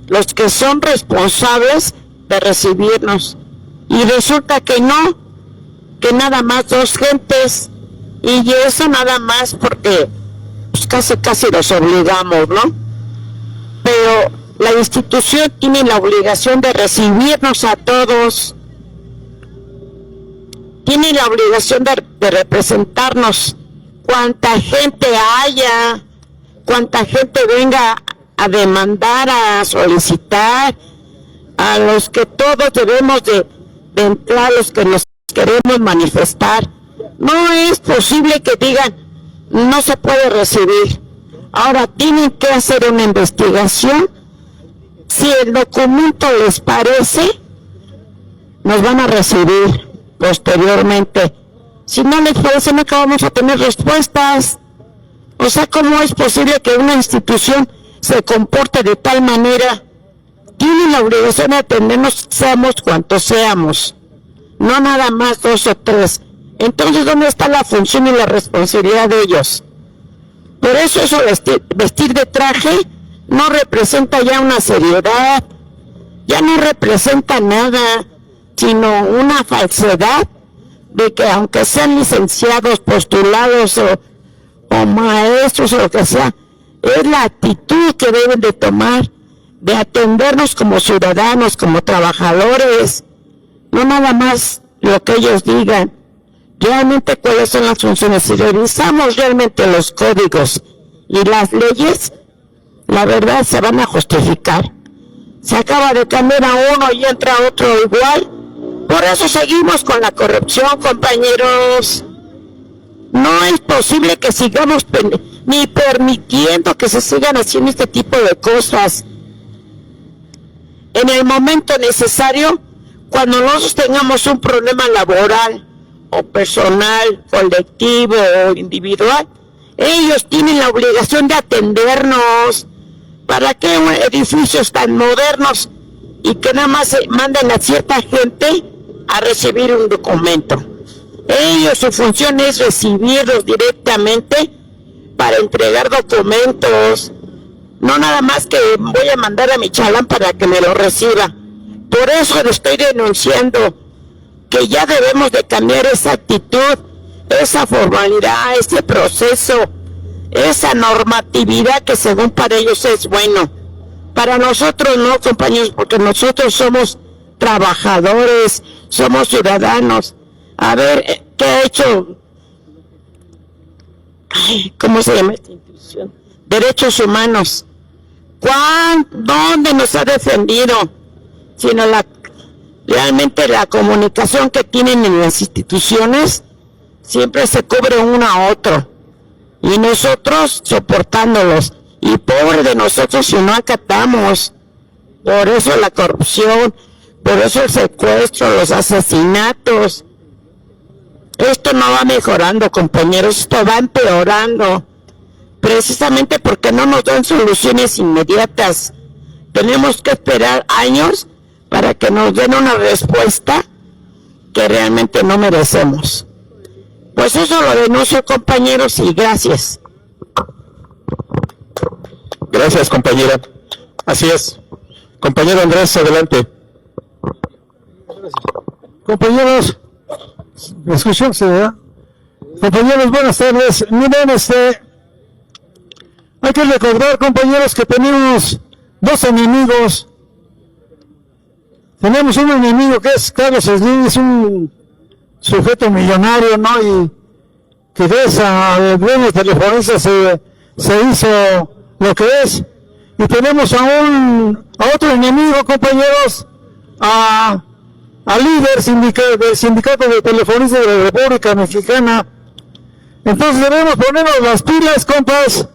los que son responsables de recibirnos. Y resulta que no, que nada más 2 gentes, y eso nada más porque pues casi los obligamos, ¿no? Pero la institución tiene la obligación de recibirnos a todos, tiene la obligación de representarnos. Cuánta gente haya, cuánta gente venga a demandar, a solicitar, a los que todos debemos de entrar, los que nos queremos manifestar. No es posible que digan, no se puede recibir. Ahora tienen que hacer una investigación. Si el documento les parece, nos van a recibir posteriormente. Si no les parece, no vamos a tener respuestas. O sea, ¿cómo es posible que una institución se comporte de tal manera? Tienen la obligación de atendernos, seamos cuantos seamos, no nada más 2 o 3. Entonces, ¿dónde está la función y la responsabilidad de ellos? Por eso vestir de traje no representa ya una seriedad, ya no representa nada, sino una falsedad de que aunque sean licenciados, postulados o maestros o lo que sea, es la actitud que deben de tomar de atendernos como ciudadanos, como trabajadores, no nada más lo que ellos digan. Realmente cuáles son las funciones. Si revisamos realmente los códigos y las leyes, la verdad se van a justificar. Se acaba de cambiar a uno y entra otro igual. Por eso seguimos con la corrupción, compañeros. No es posible que sigamos ni permitiendo que se sigan haciendo este tipo de cosas. En el momento necesario, cuando nosotros tengamos un problema laboral o personal, colectivo o individual, ellos tienen la obligación de atendernos. ¿Para qué edificios tan modernos y que nada más manden a cierta gente a recibir un documento? Ellos, su función es recibirlos directamente para entregar documentos, no nada más que voy a mandar a mi chalán para que me lo reciba. Por eso le estoy denunciando que ya debemos de cambiar esa actitud, esa formalidad, ese proceso, esa normatividad que según para ellos es bueno. Para nosotros no, compañeros, porque nosotros somos trabajadores, somos ciudadanos. A ver, ¿qué ha hecho? ¿Cómo se llama esta institución? Derechos humanos. ¿Dónde nos ha defendido? Sino realmente la comunicación que tienen en las instituciones siempre se cubre uno a otro. Y nosotros soportándolos. Y pobre de nosotros si no acatamos. Por eso la corrupción, por eso el secuestro, los asesinatos. Esto no va mejorando, compañeros, esto va empeorando. Precisamente porque no nos dan soluciones inmediatas. Tenemos que esperar años para que nos den una respuesta que realmente no merecemos. Pues eso lo denuncio, compañeros, y gracias. Gracias, compañera. Así es. Compañero Andrés, adelante. Compañeros, ¿me escuchan, verdad? Compañeros, buenas tardes. Miren, hay que recordar, compañeros, que tenemos dos enemigos. Tenemos un enemigo que es Carlos Slim, es un sujeto millonario, ¿no? Y que gracias al dueño telefonista se hizo lo que es. Y tenemos a otro enemigo, compañeros, al líder del sindicato de telefonistas de la República Mexicana. Entonces debemos ponernos las pilas, compas,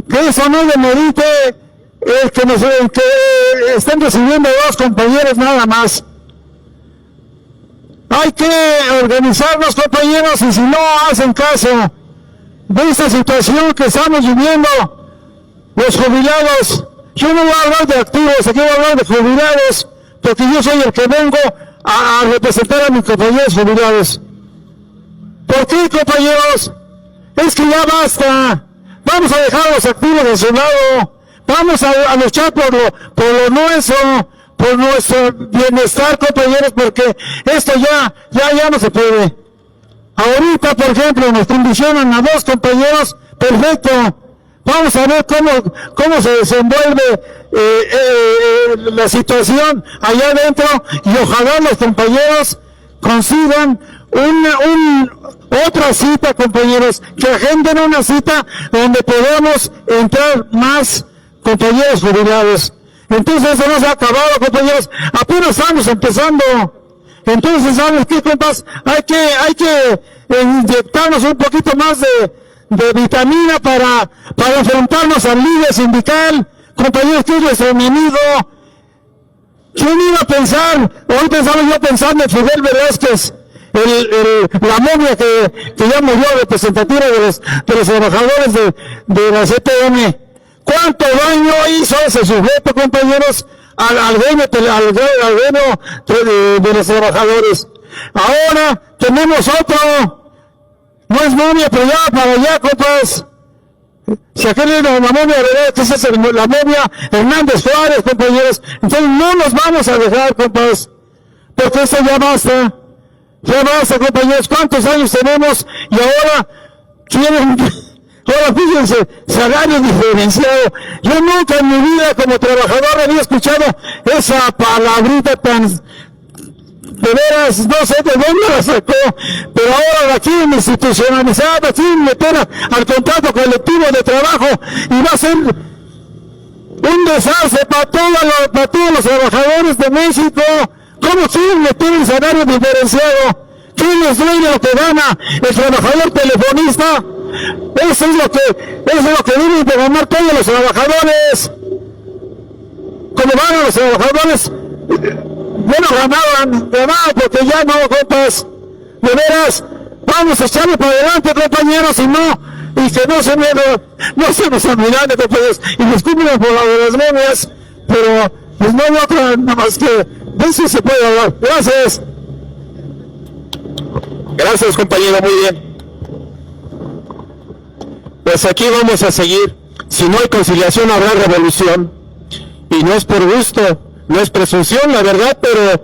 que eso no demerite que estén recibiendo dos compañeros nada más. Hay que organizarnos, compañeros, y si no hacen caso de esta situación que estamos viviendo, los jubilados, yo no voy a hablar de activos, aquí voy a hablar de jubilados, porque yo soy el que vengo a representar a mis compañeros jubilados. ¿Por qué, compañeros? Es que ya basta. Vamos a dejar a los activos de su lado. Vamos a luchar por lo nuestro, por nuestro bienestar, compañeros, porque esto ya no se puede. Ahorita, por ejemplo, nos condicionan a dos compañeros, perfecto. Vamos a ver cómo se desenvuelve la situación allá adentro, y ojalá los compañeros consigan otra cita, compañeros, que agenden una cita donde podamos entrar más compañeros jubilados. Entonces eso no se ha acabado, compañeros, apenas estamos empezando. Entonces, ¿sabes qué, compas? Hay que inyectarnos un poquito más de vitamina para enfrentarnos al líder sindical, compañeros, que es nuestro enemigo. ¿Quién iba a pensar? Ahorita estaba yo pensando en Fidel Velázquez, la momia que ya murió, representativa de los trabajadores de la CTM. ¿Cuánto daño hizo ese sujeto, compañeros, al gremio de los trabajadores? Ahora tenemos otro, no es momia, pero ya para allá, compas. Si aquel era la momia, ¿verdad? Entonces es la momia Hernández Juárez, compañeros. Entonces no nos vamos a dejar, compas, porque esto ya basta, compañeros. ¿Cuántos años tenemos? Y ahora fíjense, salario diferenciado. Yo nunca en mi vida como trabajador había escuchado esa palabrita tan, de veras, no sé de dónde la sacó, pero ahora la quieren institucionalizar, la quieren meter al contrato colectivo de trabajo, y va a ser un desastre para todos los trabajadores de México. ¿Cómo quieren meter el salario diferenciado? ¿Quién les duele lo que gana el trabajador telefonista? Eso es lo que deben de ganar todos los trabajadores. Como van los trabajadores, bueno, ganaban porque ya no, compas. De veras, vamos a echarle para adelante, compañeros, y que no se nos amilane, compañeros, y disculpen por la de las momias, pero pues no hay otra, nada más que de eso se puede hablar. Gracias. Gracias, compañero, muy bien. Pues aquí vamos a seguir. Si no hay conciliación, habrá revolución. Y no es por gusto, no es presunción, la verdad, pero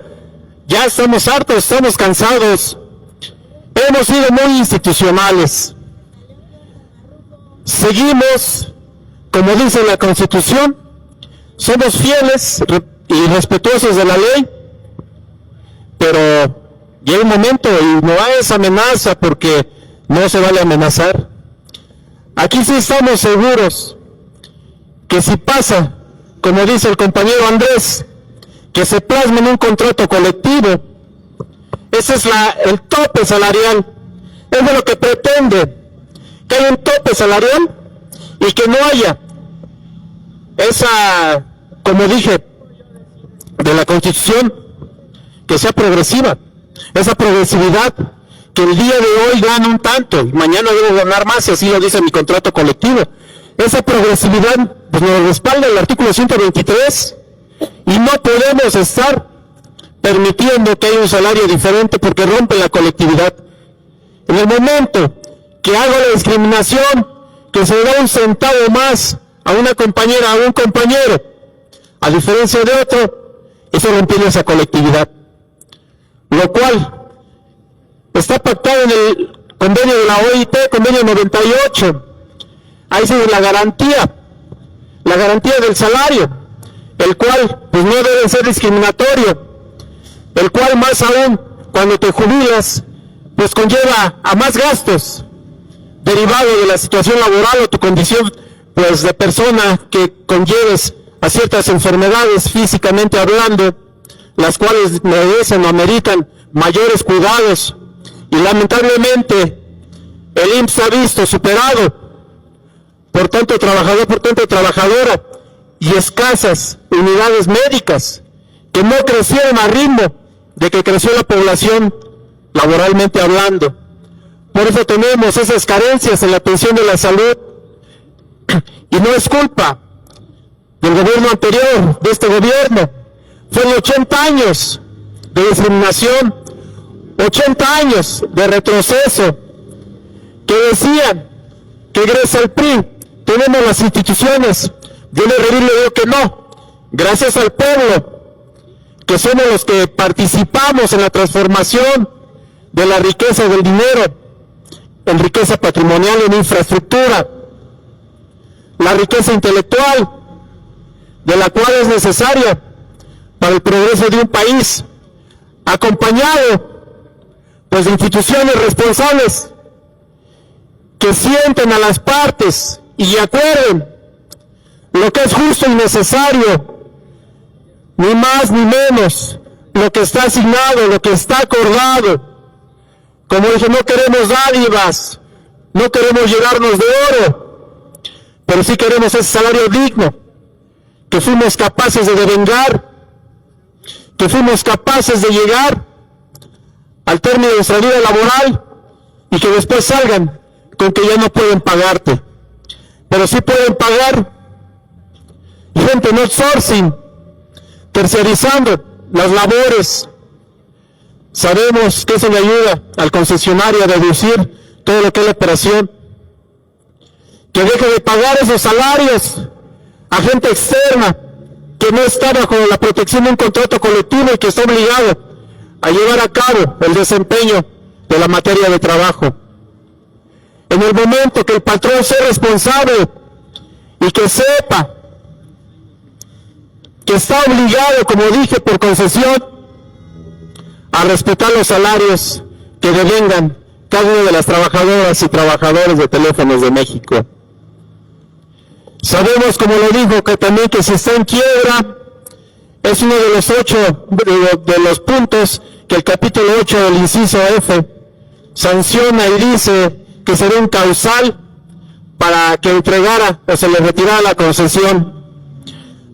ya estamos hartos, estamos cansados. Hemos sido muy institucionales. Seguimos, como dice la Constitución, somos fieles y respetuosos de la ley, pero llega un momento y no hay esa amenaza, porque no se vale amenazar. Aquí sí estamos seguros que si pasa, como dice el compañero Andrés, que se plasma en un contrato colectivo, ese es el tope salarial, es de lo que pretende, que haya un tope salarial y que no haya esa, como dije, de la Constitución, que sea progresiva, esa progresividad que el día de hoy gana un tanto, y mañana debo ganar más, y así lo dice mi contrato colectivo. Esa progresividad pues nos respalda el artículo 123, y no podemos estar permitiendo que haya un salario diferente porque rompe la colectividad. En el momento que hago la discriminación, que se da un centavo más a una compañera, a un compañero, a diferencia de otro, eso rompe esa colectividad. Lo cual está pactado en el convenio de la OIT, convenio 98. Ahí se da la garantía del salario, el cual pues no debe ser discriminatorio, el cual más aún cuando te jubilas pues conlleva a más gastos derivado de la situación laboral o tu condición pues de persona que conlleves a ciertas enfermedades físicamente hablando, las cuales merecen o ameritan mayores cuidados, y lamentablemente el IMSS ha visto superado por tanto trabajador, por tanto trabajadora, y escasas unidades médicas que no crecieron al ritmo de que creció la población laboralmente hablando. Por eso tenemos esas carencias en la atención de la salud, y no es culpa del gobierno anterior, de este gobierno. Fueron 80 años de discriminación, 80 años de retroceso, que decían que gracias al PRI tenemos las instituciones. Yo le digo que no, gracias al pueblo, que somos los que participamos en la transformación de la riqueza del dinero en riqueza patrimonial, en infraestructura, la riqueza intelectual, de la cual es necesaria para el progreso de un país, acompañado pues de instituciones responsables que sienten a las partes y acuerden lo que es justo y necesario, ni más ni menos, lo que está asignado, lo que está acordado. Como dije, no queremos dádivas, no queremos llenarnos de oro, pero sí queremos ese salario digno, que fuimos capaces de devengar, que fuimos capaces de llegar al término de nuestra vida laboral, y que después salgan con que ya no pueden pagarte, pero sí pueden pagar gente en outsourcing, terciarizando las labores. Sabemos que eso le ayuda al concesionario a deducir todo lo que es la operación, que deje de pagar esos salarios a gente externa que no está bajo la protección de un contrato colectivo y que está obligado a llevar a cabo el desempeño de la materia de trabajo. En el momento que el patrón sea responsable y que sepa que está obligado, como dije, por concesión, a respetar los salarios que devengan cada una de las trabajadoras y trabajadores de Teléfonos de México. Sabemos, como lo dijo, que también que si está en quiebra, es uno de los 8 de los puntos que el capítulo 8 del inciso F sanciona y dice que sería un causal para que entregara o se le retirara la concesión.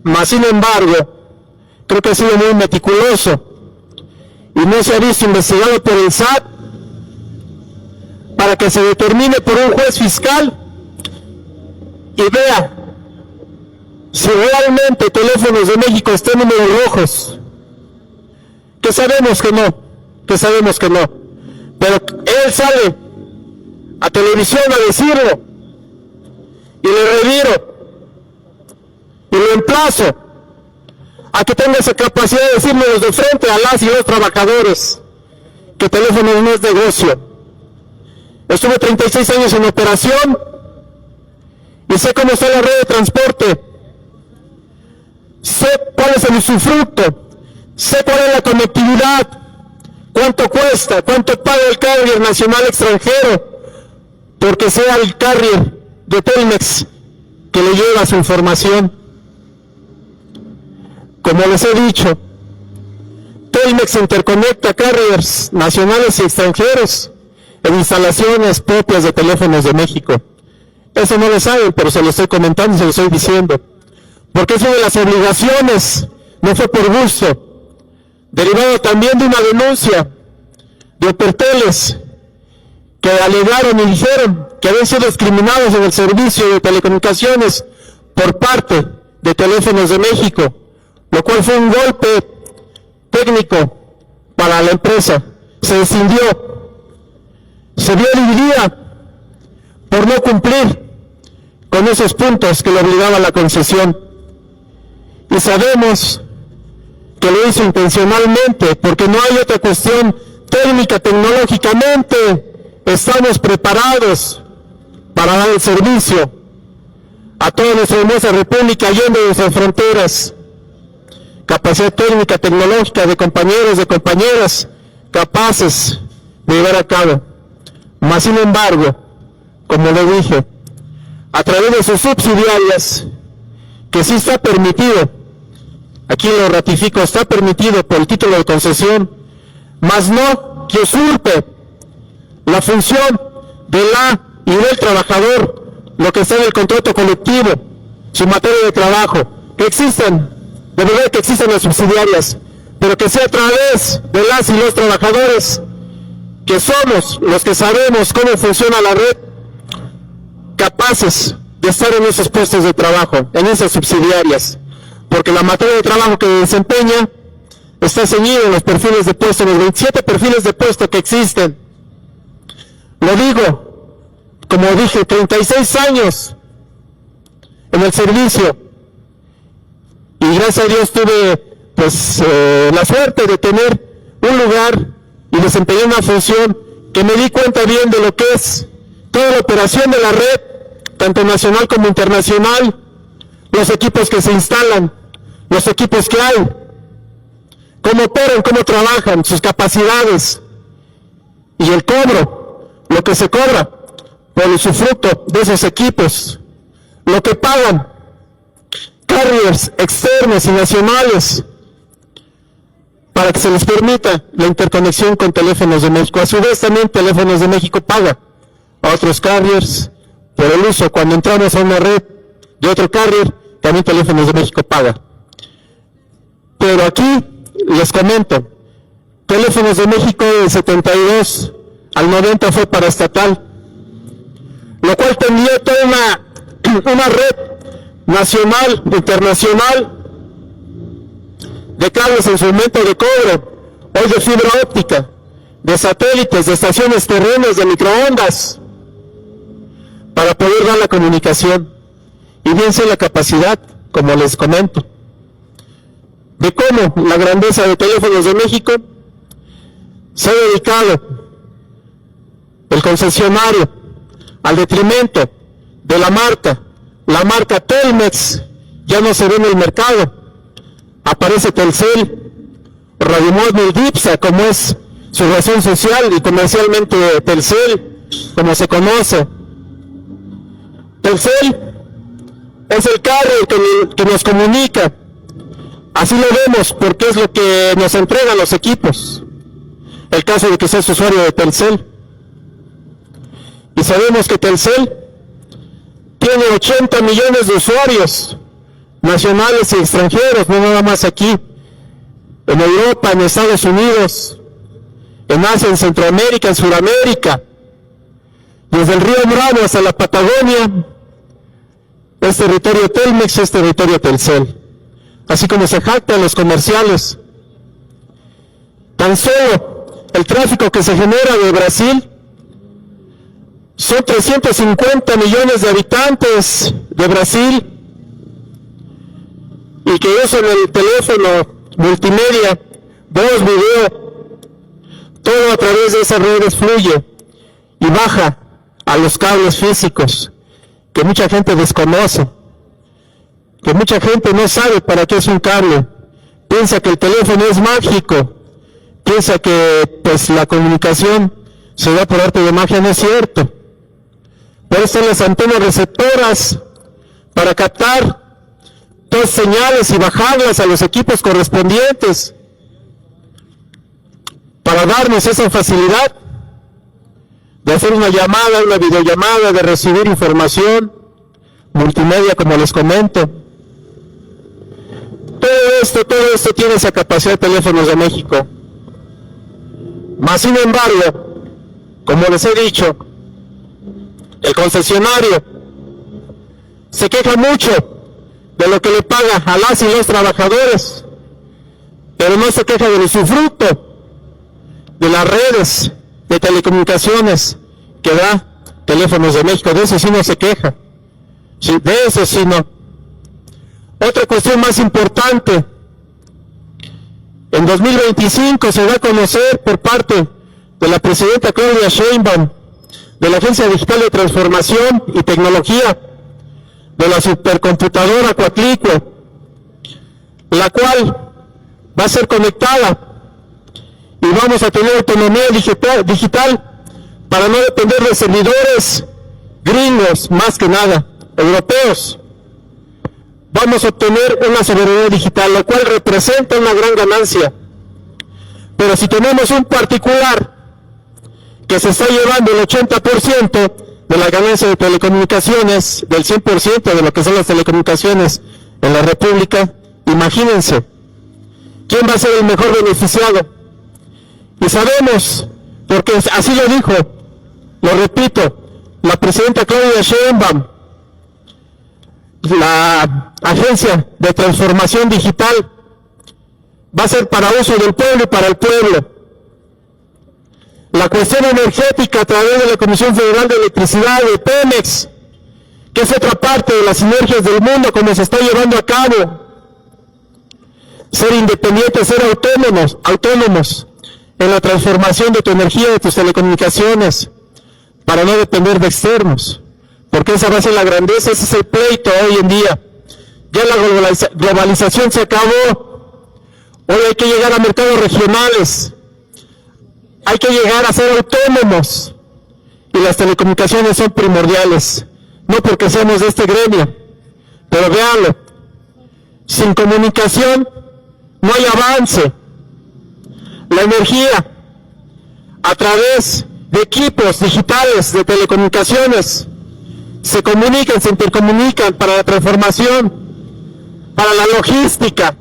Mas, sin embargo, creo que ha sido muy meticuloso y no se ha visto investigado por el SAT para que se determine por un juez fiscal y vea si realmente Teléfonos de México está en números rojos, que sabemos que no, pero él sale a televisión a decirlo, y le retiro y lo emplazo a que tenga esa capacidad de decirnos de frente a las y los trabajadores que Teléfonos no es negocio. Estuve 36 años en operación y sé cómo está la red de transporte, sé cuál es el usufructo, sé cuál es la conectividad, cuánto cuesta, cuánto paga el carrier nacional extranjero, porque sea el carrier de Telmex que le lleva su información. Como les he dicho, Telmex interconecta carriers nacionales y extranjeros en instalaciones propias de Teléfonos de México. Eso no lo saben, pero se lo estoy comentando, se lo estoy diciendo. Porque es una de las obligaciones, no fue por gusto, derivado también de una denuncia de Operteles, que alegaron y dijeron que habían sido discriminados en el servicio de telecomunicaciones por parte de Teléfonos de México, lo cual fue un golpe técnico para la empresa. Se descindió, se vio dividida por no cumplir con esos puntos que le obligaba la concesión. Y sabemos que lo hizo intencionalmente, porque no hay otra cuestión técnica, tecnológicamente estamos preparados para dar el servicio a toda nuestra hermosa república yendo de nuestras fronteras. Capacidad técnica, tecnológica de compañeros, de compañeras capaces de llevar a cabo. Mas sin embargo, como le dije, a través de sus subsidiarias, que sí está permitido, aquí lo ratifico, está permitido por el título de concesión, mas no que usurpe la función de la y del trabajador, lo que está en el contrato colectivo, su materia de trabajo, que existen, de verdad que existen las subsidiarias, pero que sea a través de las y los trabajadores, que somos los que sabemos cómo funciona la red, capaces de estar en esos puestos de trabajo, en esas subsidiarias, porque la materia de trabajo que desempeña está ceñida en los perfiles de puesto, en los 27 perfiles de puesto que existen. Lo digo, como dije, 36 años en el servicio, y gracias a Dios tuve la suerte de tener un lugar y desempeñar una función que me di cuenta bien de lo que es toda la operación de la red, tanto nacional como internacional, los equipos que se instalan, los equipos que hay, cómo operan, cómo trabajan, sus capacidades y el cobro, lo que se cobra por el usufructo de esos equipos, lo que pagan carriers externos y nacionales para que se les permita la interconexión con Teléfonos de México. A su vez también Teléfonos de México paga a otros carriers por el uso. Cuando entramos a una red de otro carrier, también Teléfonos de México paga. Pero aquí les comento, Teléfonos de México del 72 al 90 fue paraestatal, lo cual tenía toda una red nacional, internacional, de cables en su momento de cobro, hoy de fibra óptica, de satélites, de estaciones terrenas, de microondas, para poder dar la comunicación. Y bien sé la capacidad, como les comento, de cómo la grandeza de Teléfonos de México se ha dedicado el concesionario al detrimento de la marca Telmex ya no se ve en el mercado, aparece Telcel, Radiomóvil, Dipsa, como es su razón social, y comercialmente Telcel, como se conoce. Telcel es el carrier que nos comunica, así lo vemos porque es lo que nos entregan los equipos, el caso de que seas usuario de Telcel. Y sabemos que Telcel tiene 80 millones de usuarios nacionales y extranjeros, no nada más aquí, en Europa, en Estados Unidos, en Asia, en Centroamérica, en Sudamérica, desde el río Bravo hasta la Patagonia, es territorio Telmex, es territorio Telcel, así como se jactan los comerciales. Tan solo el tráfico que se genera de Brasil son 350 millones de habitantes de Brasil, y que usan el teléfono multimedia, voz, video, todo a través de esas redes fluye y baja a los cables físicos, que mucha gente desconoce, que mucha gente no sabe para qué es un cable, piensa que el teléfono es mágico, piensa que la comunicación se da por arte de magia. No es cierto. Por eso las antenas receptoras, para captar todas señales y bajarlas a los equipos correspondientes, para darnos esa facilidad de hacer una llamada, una videollamada, de recibir información, multimedia, como les comento. Todo esto tiene esa capacidad de Teléfonos de México. Mas, sin embargo, como les he dicho, el concesionario se queja mucho de lo que le paga a las y los trabajadores, pero no se queja del usufructo de las redes de telecomunicaciones que da Teléfonos de México. De eso sí no se queja. Sí, de eso sí no. Otra cuestión más importante: en 2025 se va a conocer por parte de la presidenta Claudia Sheinbaum, de la Agencia Digital de Transformación y Tecnología, de la supercomputadora Coatlicue, la cual va a ser conectada y vamos a tener autonomía digital para no depender de servidores gringos, más que nada, europeos. Vamos a obtener una soberanía digital, lo cual representa una gran ganancia. Pero si tenemos un particular que se está llevando el 80% de la ganancia de telecomunicaciones, del 100% de lo que son las telecomunicaciones en la República, imagínense, ¿quién va a ser el mejor beneficiado? Y sabemos, porque así lo dijo, lo repito, la presidenta Claudia Sheinbaum, la Agencia de Transformación Digital va a ser para uso del pueblo y para el pueblo. La cuestión energética a través de la Comisión Federal de Electricidad, de Pemex, que es otra parte de las sinergias del mundo como se está llevando a cabo. Ser independientes, ser autónomos en la transformación de tu energía, de tus telecomunicaciones, para no depender de externos. Porque esa va a ser la grandeza, ese es el pleito hoy en día. Ya la globalización se acabó. Hoy hay que llegar a mercados regionales. Hay que llegar a ser autónomos. Y las telecomunicaciones son primordiales. No porque seamos de este gremio, pero véanlo. Sin comunicación no hay avance. La energía, a través de equipos digitales de telecomunicaciones, se comunican, se intercomunican para la transformación, para la logística,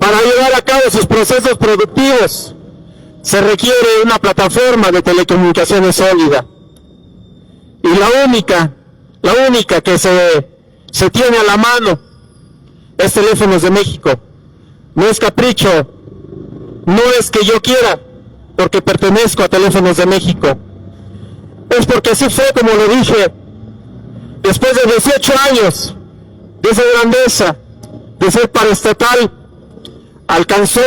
para llevar a cabo sus procesos productivos. Se requiere una plataforma de telecomunicaciones sólida. Y la única que se tiene a la mano es Teléfonos de México. No es capricho, no es que yo quiera, porque pertenezco a Teléfonos de México. Es porque así fue como lo dije. Después de 18 años de esa grandeza, de ser paraestatal, alcanzó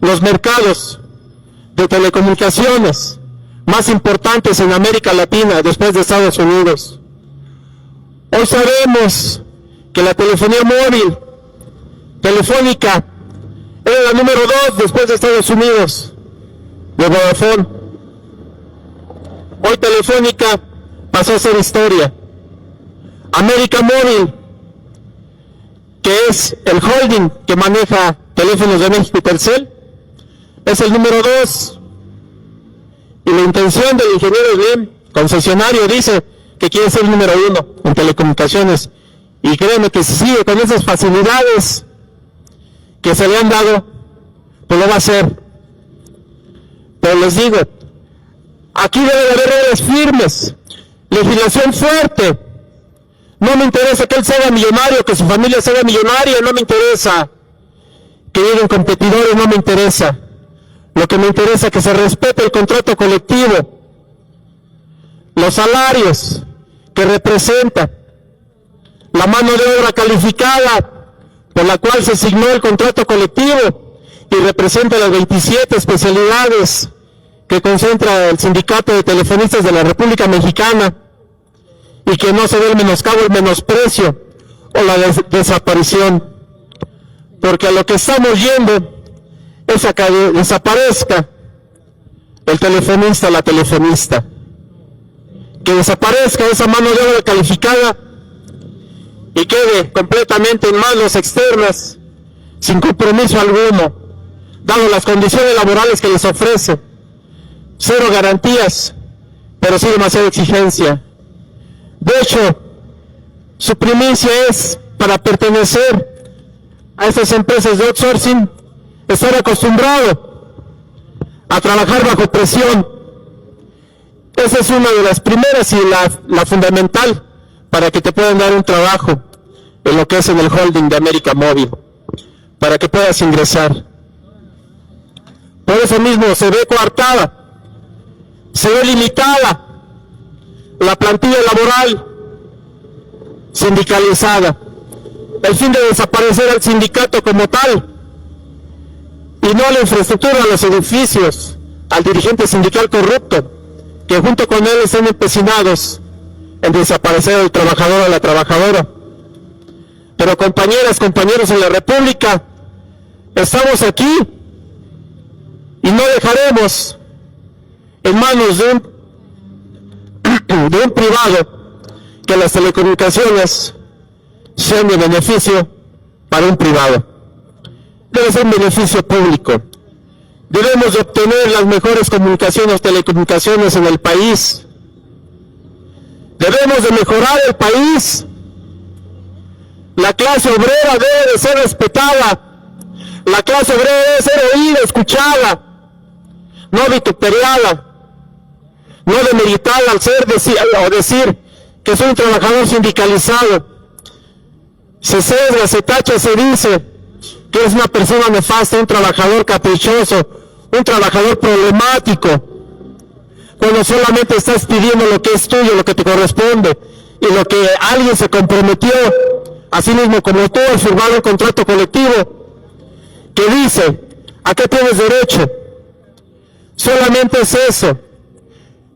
los mercados de telecomunicaciones más importantes en América Latina, después de Estados Unidos. Hoy sabemos que la telefonía móvil, Telefónica, era la número 2 después de Estados Unidos, de Vodafone. Hoy Telefónica pasó a ser historia. América Móvil, que es el holding que maneja Teléfonos de México y Telcel, es el número 2. Y la intención del ingeniero Slim, concesionario, dice que quiere ser el número 1 en telecomunicaciones. Y créeme que si sigue con esas facilidades que se le han dado, pues lo va a hacer. Pero les digo, aquí debe de haber reglas firmes, legislación fuerte. No me interesa que él sea millonario, que su familia sea millonaria, no me interesa que lleguen competidores, no me interesa. Lo que me interesa es que se respete el contrato colectivo, los salarios que representa, la mano de obra calificada por la cual se asignó el contrato colectivo y representa las 27 especialidades que concentra el Sindicato de Telefonistas de la República Mexicana, y que no se dé el menoscabo, el menosprecio o la desaparición, porque a lo que estamos yendo es a que desaparezca el telefonista, la telefonista, que desaparezca esa mano de obra calificada y quede completamente en manos externas, sin compromiso alguno, dado las condiciones laborales que les ofrece, cero garantías pero sí demasiada exigencia. De hecho, su primicia es, para pertenecer a estas empresas de outsourcing, estar acostumbrado a trabajar bajo presión. Esa es una de las primeras y la fundamental para que te puedan dar un trabajo en lo que es en el holding de América Móvil, para que puedas ingresar. Por eso mismo se ve coartada, se ve limitada la plantilla laboral sindicalizada, el fin de desaparecer al sindicato como tal, y no la infraestructura, los edificios, al dirigente sindical corrupto, que junto con él están empecinados en desaparecer al trabajador o a la trabajadora. Pero compañeras, compañeros en la República, estamos aquí y no dejaremos en manos de un privado que las telecomunicaciones sean de beneficio para un privado. Debe ser un beneficio público. Debemos de obtener las mejores telecomunicaciones en el país. Debemos de mejorar el país. La clase obrera debe de ser respetada. La clase obrera debe ser oída, escuchada, no vituperiada, no demeritada al ser o decir que soy un trabajador sindicalizado. Se sesga, se tacha, se dice que es una persona nefasta, un trabajador caprichoso, un trabajador problemático, cuando solamente estás pidiendo lo que es tuyo, lo que te corresponde, y lo que alguien se comprometió, así mismo como tú, al firmar un contrato colectivo, que dice, ¿a qué tienes derecho? Solamente es eso.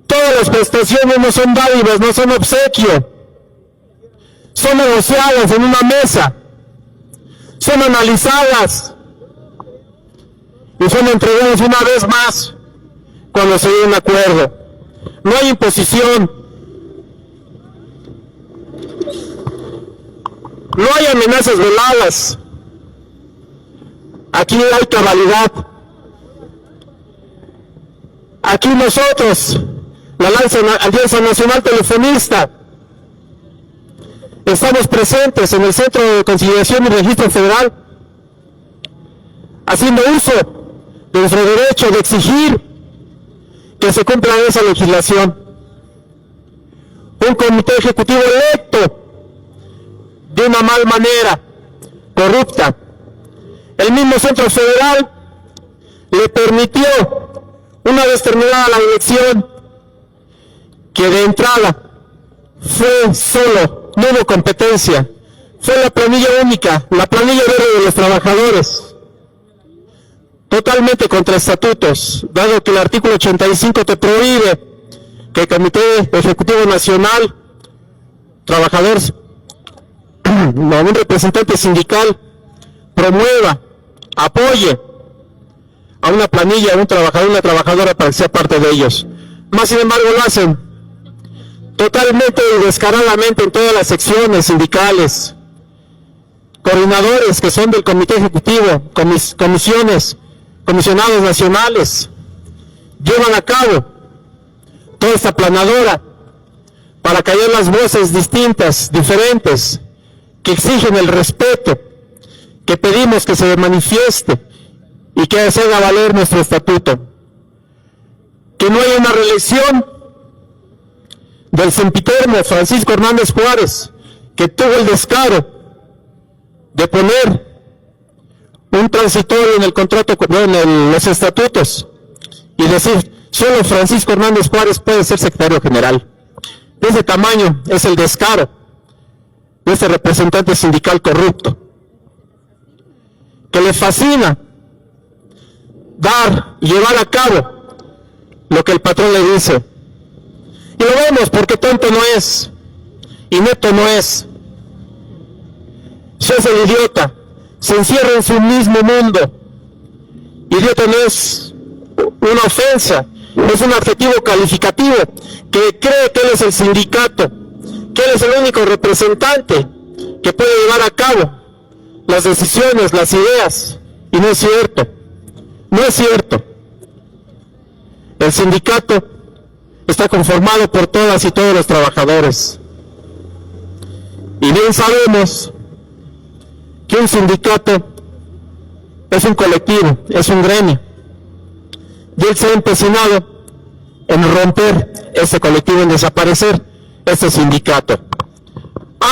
Todas las prestaciones no son dádivas, no son obsequio, son negociadas en una mesa, son analizadas y son entregadas una vez más cuando se llega a un acuerdo. No hay imposición, no hay amenazas veladas, aquí hay cabalidad. Aquí nosotros, la Alianza Nacional Telefonista, estamos presentes en el Centro de Conciliación y Registro Federal, haciendo uso de nuestro derecho de exigir que se cumpla esa legislación. Un comité ejecutivo electo de una mal manera, corrupta. El mismo Centro Federal le permitió, una vez terminada la elección, que de entrada fue solo, no hubo competencia, fue la planilla única, la planilla verde de los trabajadores, totalmente contra estatutos, dado que el artículo 85 te prohíbe que el Comité Ejecutivo Nacional, trabajadores, un representante sindical, promueva, apoye a una planilla, a un trabajador, una trabajadora para que sea parte de ellos. Más sin embargo lo hacen totalmente y descaradamente en todas las secciones sindicales, coordinadores que son del Comité Ejecutivo, comisiones, comisionados nacionales, llevan a cabo toda esta planadora para callar las voces distintas, diferentes, que exigen el respeto, que pedimos que se manifieste y que se haga valer nuestro estatuto. Que no haya una reelección del sempiterno Francisco Hernández Juárez, que tuvo el descaro de poner un transitorio en el contrato, en los estatutos, y decir, solo Francisco Hernández Juárez puede ser secretario general. De ese tamaño es el descaro de este representante sindical corrupto, que le fascina dar y llevar a cabo lo que el patrón le dice. Y lo vemos porque tonto no es, y neto no es. Se hace el idiota, se encierra en su mismo mundo. Idiota no es una ofensa, es un adjetivo calificativo, que cree que él es el sindicato, que él es el único representante que puede llevar a cabo las decisiones, las ideas, y no es cierto, no es cierto. El sindicato está conformado por todas y todos los trabajadores. Y bien sabemos que un sindicato es un colectivo, es un gremio. Y él se ha empecinado en romper ese colectivo, en desaparecer este sindicato.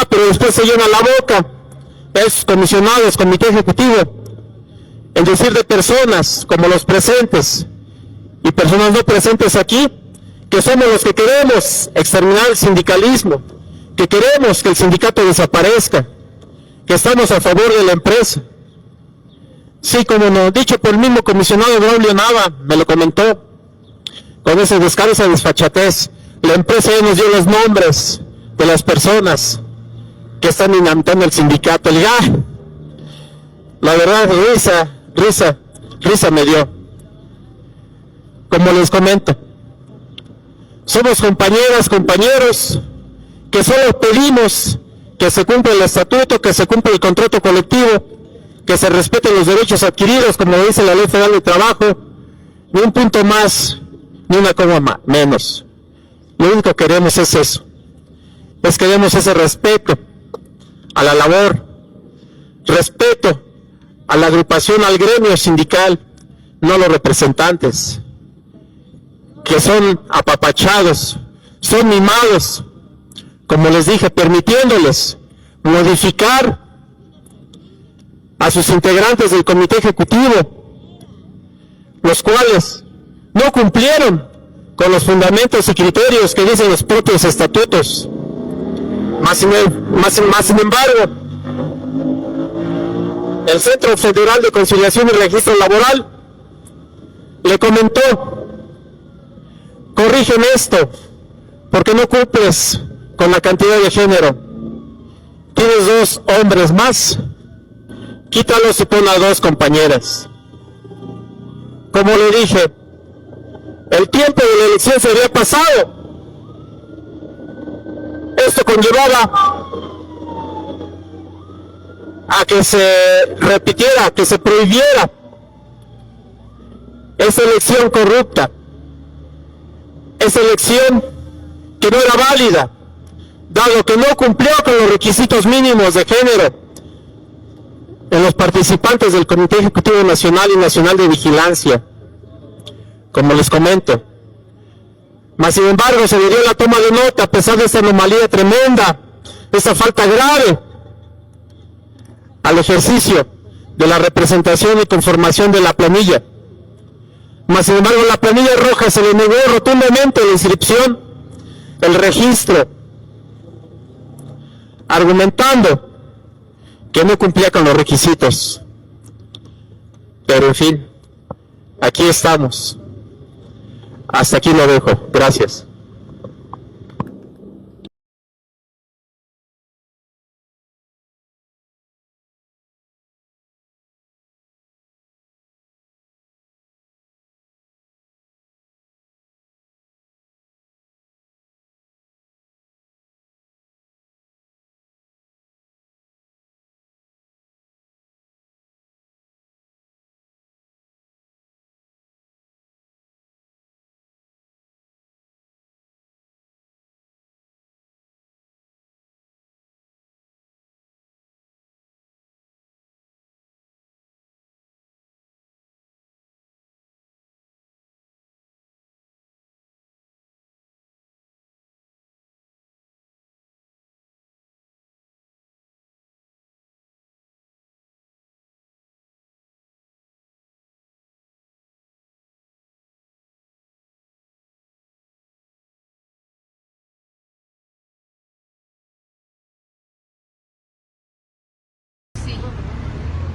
Pero después se llena la boca, esos comisionados, comité ejecutivo, en decir de personas como los presentes y personas no presentes aquí, que somos los que queremos exterminar el sindicalismo, que queremos que el sindicato desaparezca, que estamos a favor de la empresa. Sí, como no, dicho por el mismo comisionado Braulio Nava, me lo comentó, con ese descaro, esa desfachatez. La empresa ya nos dio los nombres de las personas que están inamitando el sindicato. La verdad, risa me dio. Como les comento, somos compañeras, compañeros, que solo pedimos que se cumpla el estatuto, que se cumpla el contrato colectivo, que se respeten los derechos adquiridos, como dice la Ley Federal de Trabajo, ni un punto más, ni una coma menos. Lo único que queremos es eso, queremos ese respeto a la labor, respeto a la agrupación, al gremio sindical, no a los representantes, que son apapachados, son mimados, como les dije, permitiéndoles modificar a sus integrantes del comité ejecutivo, los cuales no cumplieron con los fundamentos y criterios que dicen los propios estatutos. Más sin embargo, el Centro Federal de Conciliación y Registro Laboral le comentó: corrigen esto, porque no cumples con la cantidad de género. Tienes 2 hombres más, quítalos y pon a 2 compañeras. Como le dije, el tiempo de la elección se había pasado. Esto conllevaba a que se repitiera, que se prohibiera esa elección corrupta, esa elección que no era válida, dado que no cumplió con los requisitos mínimos de género en los participantes del Comité Ejecutivo Nacional y Nacional de Vigilancia, como les comento. Mas sin embargo se le dio la toma de nota a pesar de esta anomalía tremenda, esta falta grave al ejercicio de la representación y conformación de la planilla. Mas sin embargo la planilla roja se le negó rotundamente la inscripción, el registro, argumentando que no cumplía con los requisitos. Pero en fin, aquí estamos. Hasta aquí lo dejo. Gracias.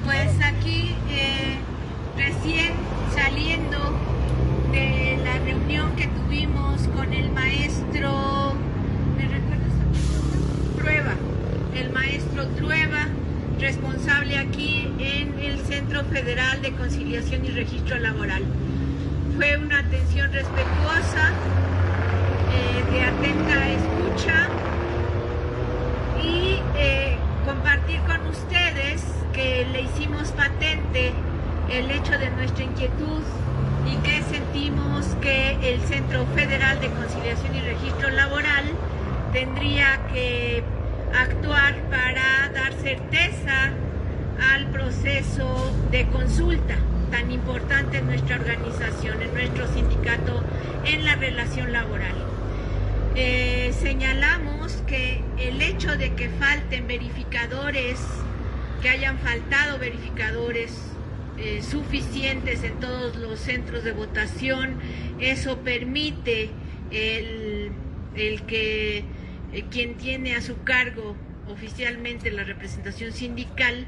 Pues aquí recién saliendo de la reunión que tuvimos con el maestro, ¿me recuerdas? Trueba, el maestro Trueba, responsable aquí en el Centro Federal de Conciliación y Registro Laboral. Fue una atención respetuosa, de atenta escucha y compartir con ustedes que le hicimos patente el hecho de nuestra inquietud y que sentimos sentimos que el Centro Federal de Conciliación y Registro Laboral tendría que actuar para dar certeza al proceso de consulta tan importante en nuestra organización, en nuestro sindicato, en la relación laboral. Señalamos que el hecho de que falten verificadores, que hayan faltado verificadores suficientes en todos los centros de votación, eso permite el que quien tiene a su cargo oficialmente la representación sindical,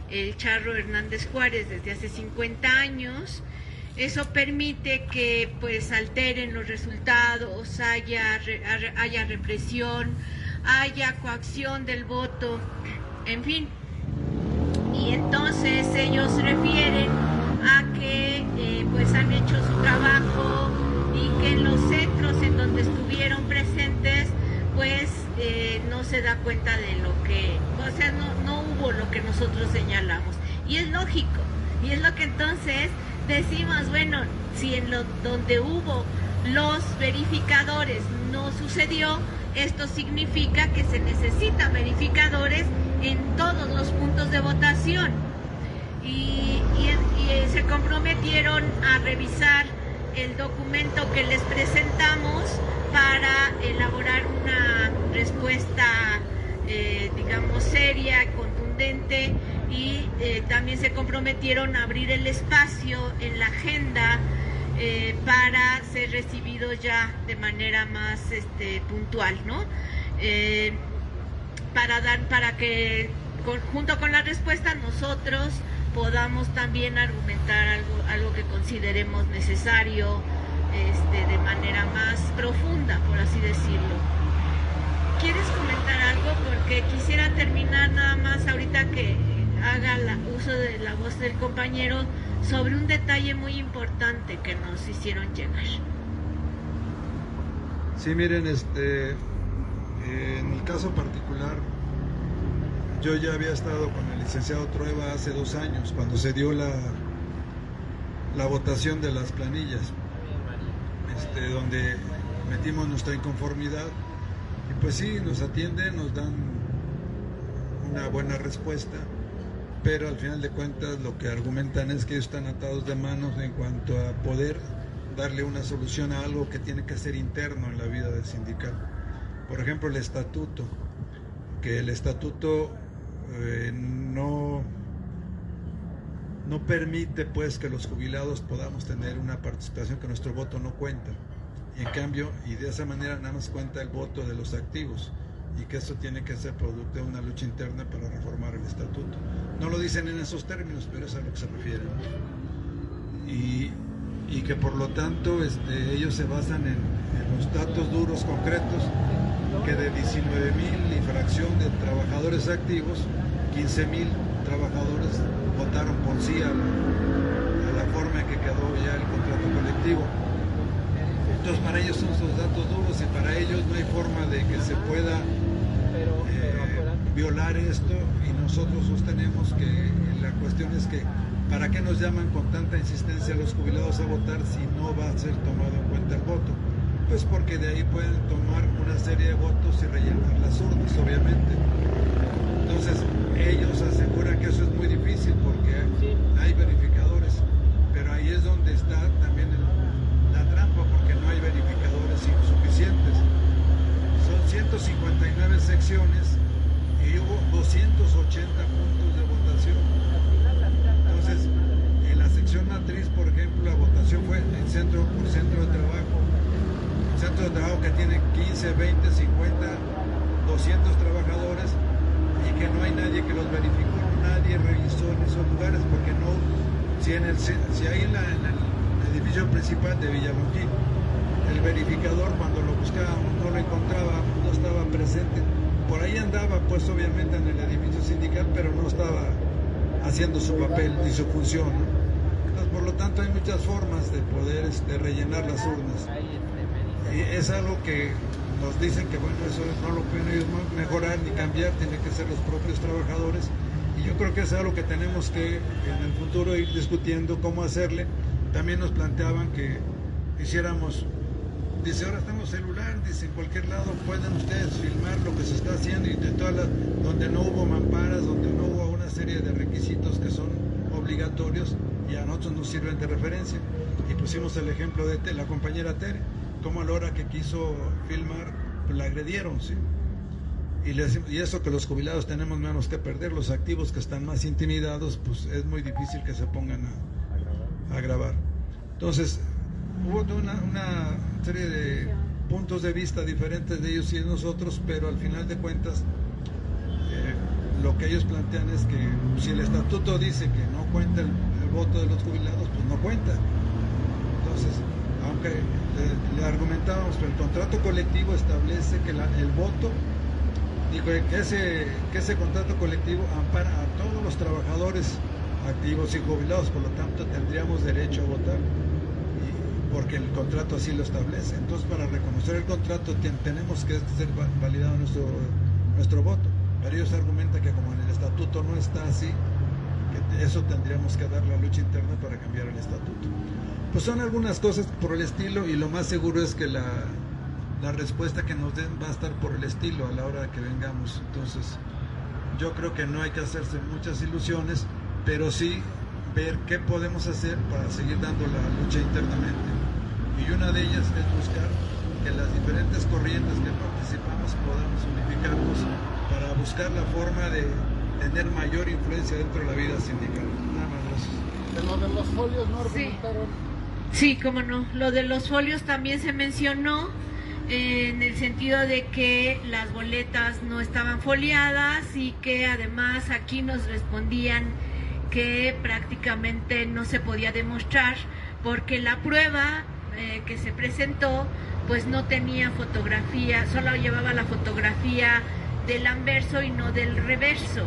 el Charro Hernández Juárez, desde hace 50 años, eso permite que pues alteren los resultados, haya represión, haya coacción del voto, en fin. Y entonces ellos refieren a que pues han hecho su trabajo y que en los centros en donde estuvieron presentes pues no se da cuenta de lo que, o sea, no hubo lo que nosotros señalamos. Y es lógico, y es lo que entonces decimos, bueno, si en donde hubo los verificadores no sucedió, esto significa que se necesitan verificadores en todos los puntos de votación. Y se comprometieron a revisar el documento que les presentamos para elaborar una respuesta, digamos, seria, contundente, y también se comprometieron a abrir el espacio en la agenda para ser recibidos ya de manera más puntual, ¿no? Para que junto con la respuesta nosotros podamos también argumentar algo que consideremos necesario de manera más profunda, por así decirlo. ¿Quieres comentar algo? Porque quisiera terminar nada más ahorita que haga uso de la voz del compañero sobre un detalle muy importante que nos hicieron llegar. Sí, miren, en el caso particular, yo ya había estado con el licenciado Trueba hace 2 años, cuando se dio la votación de las planillas, donde metimos nuestra inconformidad, y pues sí, nos atienden, nos dan una buena respuesta, pero al final de cuentas lo que argumentan es que ellos están atados de manos en cuanto a poder darle una solución a algo que tiene que ser interno en la vida del sindical. Por ejemplo, el estatuto, que el estatuto no permite pues que los jubilados podamos tener una participación, que nuestro voto no cuenta, y en cambio, y de esa manera nada más cuenta el voto de los activos, y que eso tiene que ser producto de una lucha interna para reformar el estatuto. No lo dicen en esos términos, pero es a lo que se refieren. Y que por lo tanto ellos se basan en los datos duros, concretos, que de 19,000 y fracción de trabajadores activos, 15,000 trabajadores votaron por sí a la forma en que quedó ya el contrato colectivo. Entonces para ellos son esos datos duros, y para ellos no hay forma de que se pueda violar esto, y nosotros sostenemos que la cuestión es que ¿para qué nos llaman con tanta insistencia a los jubilados a votar si no va a ser tomado en cuenta el voto? Pues porque de ahí pueden tomar una serie de votos y rellenar las urnas, obviamente. Entonces ellos aseguran que eso es muy difícil porque hay verificadores, pero ahí es donde está también la trampa, porque no hay verificadores suficientes. Son 159 secciones y hubo 280 puntos de votación. Entonces, en la sección matriz, por ejemplo, la votación fue en centro por centro de trabajo. Centro de trabajo que tiene 15, 20, 50, 200 trabajadores, y que no hay nadie que los verificó, nadie revisó en esos lugares, porque no, si ahí en el edificio principal de Villalongín, el verificador cuando lo buscábamos no lo encontrábamos, no estaba presente. Por ahí andaba pues obviamente en el edificio sindical, pero no estaba haciendo su papel ni su función, ¿no? Entonces, por lo tanto hay muchas formas de poder rellenar las urnas, y es algo que nos dicen que bueno, eso no lo pueden ellos mejorar ni cambiar, tienen que ser los propios trabajadores, y yo creo que es algo que tenemos que en el futuro ir discutiendo cómo hacerle. También nos planteaban que hiciéramos, dice, ahora estamos celular, dice, en cualquier lado pueden ustedes filmar lo que se está haciendo y de todas las, donde no hubo mamparas, donde no hubo una serie de requisitos que son obligatorios y a nosotros nos sirven de referencia. Y pusimos el ejemplo de la compañera Tere, como a la hora que quiso filmar, pues la agredieron, ¿sí? Y eso que los jubilados tenemos menos que perder, los activos que están más intimidados, pues es muy difícil que se pongan a grabar. Entonces, hubo una serie de puntos de vista diferentes de ellos y de nosotros, pero al final de cuentas, lo que ellos plantean es que si el estatuto dice que no cuenta el voto de los jubilados, pues no cuenta. Entonces, aunque le argumentábamos, pero el contrato colectivo establece que el voto, dijo que ese contrato colectivo ampara a todos los trabajadores activos y jubilados, por lo tanto tendríamos derecho a votar, porque el contrato así lo establece. Entonces, para reconocer el contrato tenemos que ser validado nuestro voto. Pero ellos argumentan que como en el estatuto no está así, que eso tendríamos que dar la lucha interna para cambiar el estatuto. Pues son algunas cosas por el estilo, y lo más seguro es que la respuesta que nos den va a estar por el estilo a la hora que vengamos. Entonces, yo creo que no hay que hacerse muchas ilusiones, pero sí ver qué podemos hacer para seguir dando la lucha internamente. Y una de ellas es buscar que las diferentes corrientes que participamos podamos unificarnos para buscar la forma de tener mayor influencia dentro de la vida sindical. Nada más, gracias. De lo de los folios no argumentaron. Sí, cómo no. Lo de los folios también se mencionó, en el sentido de que las boletas no estaban foliadas y que además aquí nos respondían que prácticamente no se podía demostrar porque la prueba que se presentó pues no tenía fotografía, solo llevaba la fotografía del anverso y no del reverso.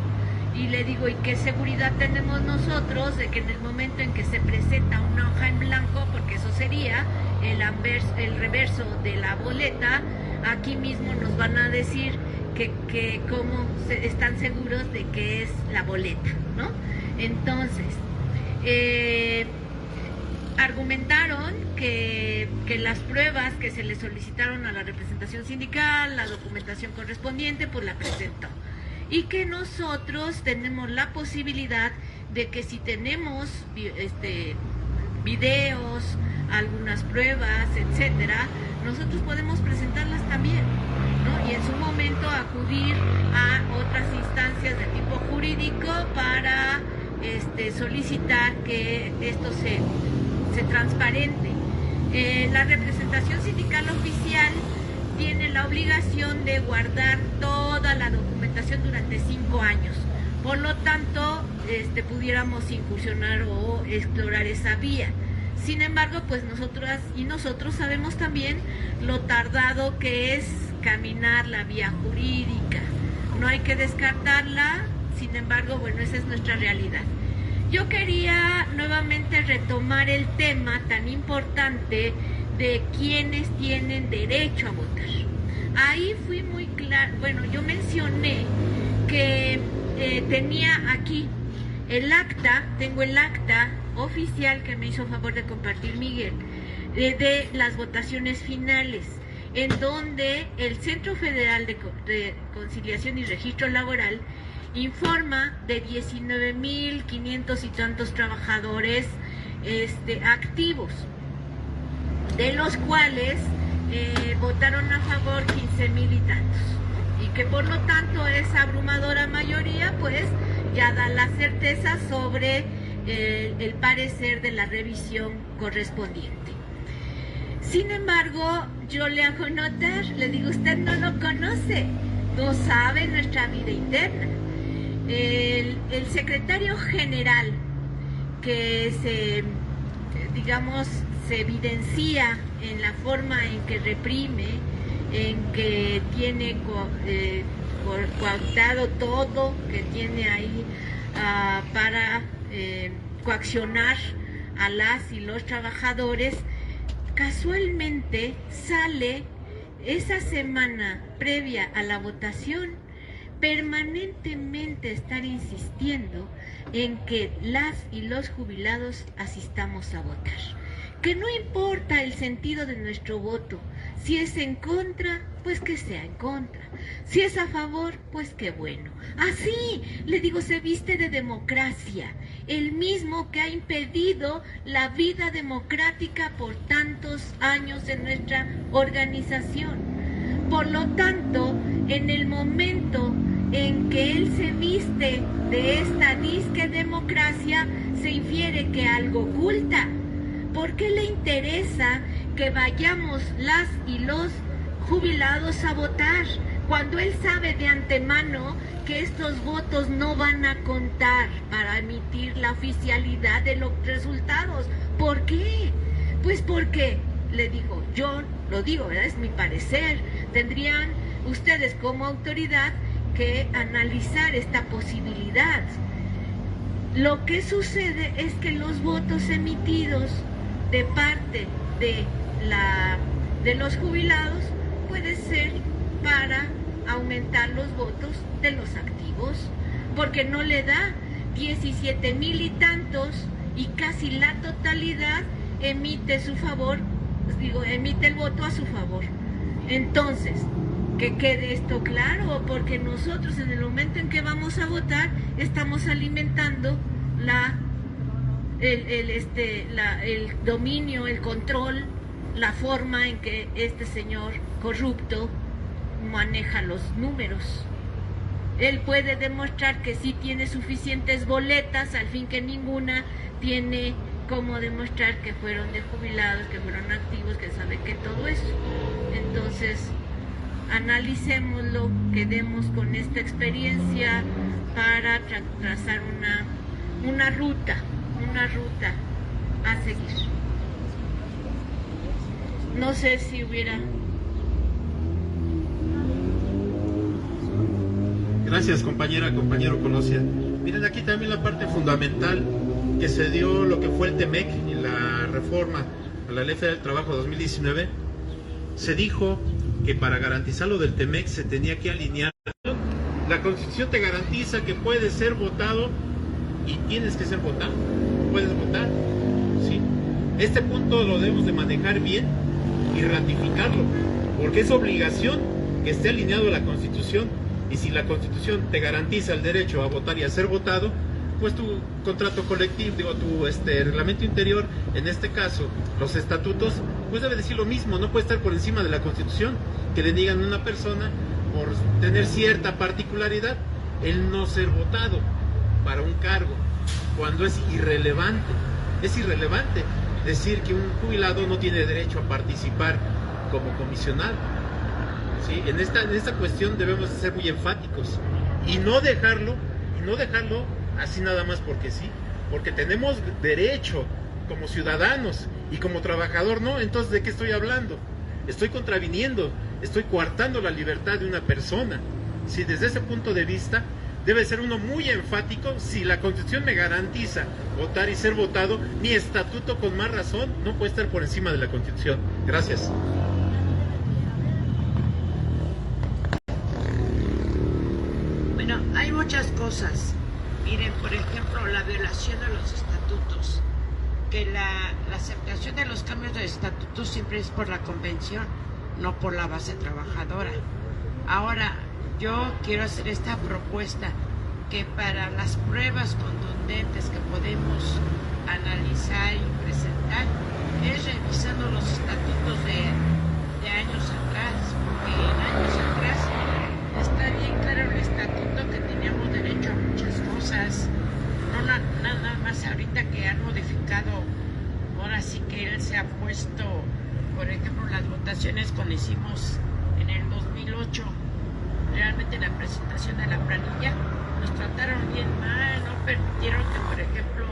Y le digo, ¿y qué seguridad tenemos nosotros de que en el momento en que se presenta una hoja en blanco, porque eso sería el reverso de la boleta, aquí mismo nos van a decir que cómo están seguros de que es la boleta, ¿no? Entonces, argumentaron que las pruebas que se le solicitaron a la representación sindical, la documentación correspondiente, pues la presentó. Y que nosotros tenemos la posibilidad de que si tenemos videos, algunas pruebas, etcétera, nosotros podemos presentarlas también, ¿no? Y en su momento acudir a otras instancias de tipo jurídico para solicitar que esto se transparente. La representación sindical oficial tiene la obligación de guardar toda la documentación durante 5 años. Por lo tanto, pudiéramos incursionar o explorar esa vía. Sin embargo, pues nosotros sabemos también lo tardado que es caminar la vía jurídica. No hay que descartarla, sin embargo, bueno, esa es nuestra realidad. Yo quería nuevamente retomar el tema tan importante de quienes tienen derecho a votar. Ahí fui muy claro, bueno, yo mencioné que tenía aquí el acta, tengo el acta oficial que me hizo favor de compartir Miguel, de las votaciones finales, en donde el Centro Federal de Conciliación y Registro Laboral informa de 19,500 y tantos trabajadores activos, de los cuales votaron a favor 15,000 y tantos, y que por lo tanto esa abrumadora mayoría pues ya da la certeza sobre el parecer de la revisión correspondiente. Sin embargo, yo le hago notar, le digo, usted no lo conoce, no sabe nuestra vida interna. El secretario general que se evidencia en la forma en que reprime, en que tiene coartado todo, que tiene ahí para coaccionar a las y los trabajadores, casualmente sale esa semana previa a la votación permanentemente estar insistiendo en que las y los jubilados asistamos a votar, que no importa el sentido de nuestro voto. Si es en contra, pues que sea en contra. Si es a favor, pues qué bueno. Así, le digo, se viste de democracia, el mismo que ha impedido la vida democrática por tantos años en nuestra organización. Por lo tanto, en el momento en que él se viste de esta disque democracia, se infiere que algo oculta. ¿Por qué le interesa que vayamos las y los jubilados a votar, cuando él sabe de antemano que estos votos no van a contar para emitir la oficialidad de los resultados? ¿Por qué? Pues porque, le digo, yo lo digo, ¿verdad? Es mi parecer, tendrían ustedes como autoridad que analizar esta posibilidad. Lo que sucede es que los votos emitidos de parte de los jubilados puede ser para aumentar los votos de los activos, porque no le da 17,000 y tantos, y casi la totalidad emite emite el voto a su favor. Entonces, que quede esto claro, porque nosotros en el momento en que vamos a votar estamos alimentando el dominio, el control, la forma en que este señor corrupto maneja los números. Él puede demostrar que sí tiene suficientes boletas, al fin que ninguna tiene como demostrar que fueron de jubilados, que fueron activos, que sabe que todo eso. Entonces, analicémoslo, quedemos con esta experiencia para trazar una ruta a seguir. No sé si hubiera... Gracias, compañero Colosia. Miren, aquí también la parte fundamental que se dio lo que fue el TEMEC y la reforma a la Ley Federal del Trabajo 2019, se dijo que para garantizar lo del TEMEC se tenía que alinear. La Constitución te garantiza que puedes ser votado y tienes que ser votado. Puedes votar, ¿sí? Este punto lo debemos de manejar bien y ratificarlo, porque es obligación que esté alineado a la Constitución, y si la Constitución te garantiza el derecho a votar y a ser votado, pues tu contrato colectivo, tu reglamento interior, en este caso los estatutos, pues debe decir lo mismo. No puede estar por encima de la Constitución, que le digan a una persona por tener cierta particularidad el no ser votado para un cargo, cuando es irrelevante. Es irrelevante decir que un jubilado no tiene derecho a participar como comisionado, ¿sí? En esta cuestión debemos ser muy enfáticos y no dejarlo así nada más porque sí, porque tenemos derecho como ciudadanos y como trabajador, ¿no? Entonces, ¿de qué estoy hablando? Estoy contraviniendo, estoy coartando la libertad de una persona. Sí, desde ese punto de vista debe ser uno muy enfático. Si la Constitución me garantiza votar y ser votado, mi estatuto con más razón no puede estar por encima de la Constitución. Gracias. Bueno, hay muchas cosas. Miren, por ejemplo, la violación de los estatutos, que la aceptación de los cambios de estatutos siempre es por la convención, no por la base trabajadora. Ahora, yo quiero hacer esta propuesta, que para las pruebas contundentes que podemos analizar y presentar, es revisando los estatutos de años atrás, porque en años atrás está bien claro el estatuto que teníamos derecho a muchas cosas, no nada más ahorita que han modificado. Ahora sí que él se ha puesto, por ejemplo, las votaciones cuando hicimos en el 2008, realmente la presentación de la planilla, nos trataron bien mal, no permitieron que, por ejemplo,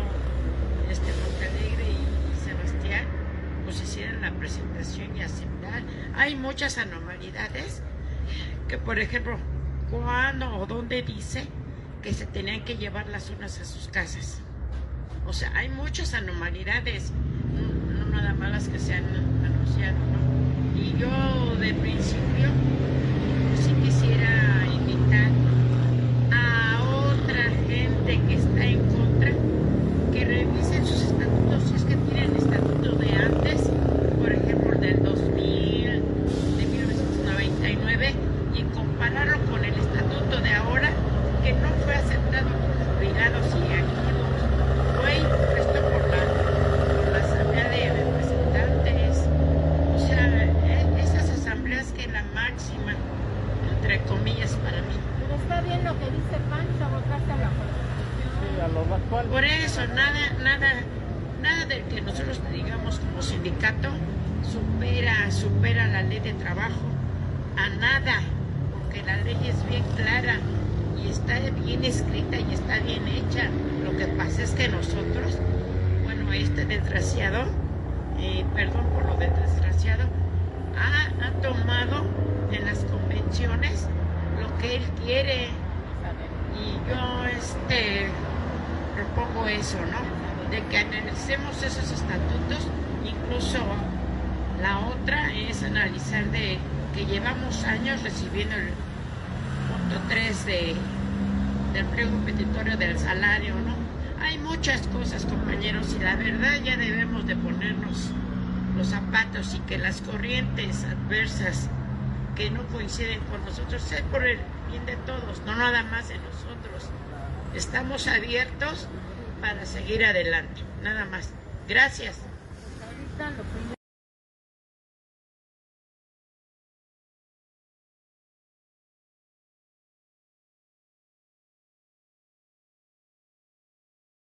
Montealegre y Sebastián pues hicieran la presentación y aceptar. Hay muchas anormalidades que, por ejemplo, cuándo o dónde dice que se tenían que llevar las urnas a sus casas. O sea, hay muchas anormalidades, no nada más las que se han anunciado, ¿no? Y yo de principio sí quisiera invitar a otra gente que está en contra, que revisen sus estatutos, si es que tienen estatutos de antes, sindicato supera la ley de trabajo a nada, porque la ley es bien clara y está bien escrita y está bien hecha. Lo que pasa es que nosotros, bueno, este desgraciado, perdón por lo del desgraciado, ha tomado en las convenciones lo que él quiere, y yo propongo eso, ¿no? De que analicemos esos estatutos. Incluso la otra es analizar de que llevamos años recibiendo el punto 3 del pliego petitorio del salario, ¿no? Hay muchas cosas, compañeros, y la verdad ya debemos de ponernos los zapatos, y que las corrientes adversas que no coinciden con nosotros es por el bien de todos, no nada más de nosotros. Estamos abiertos para seguir adelante, nada más. Gracias.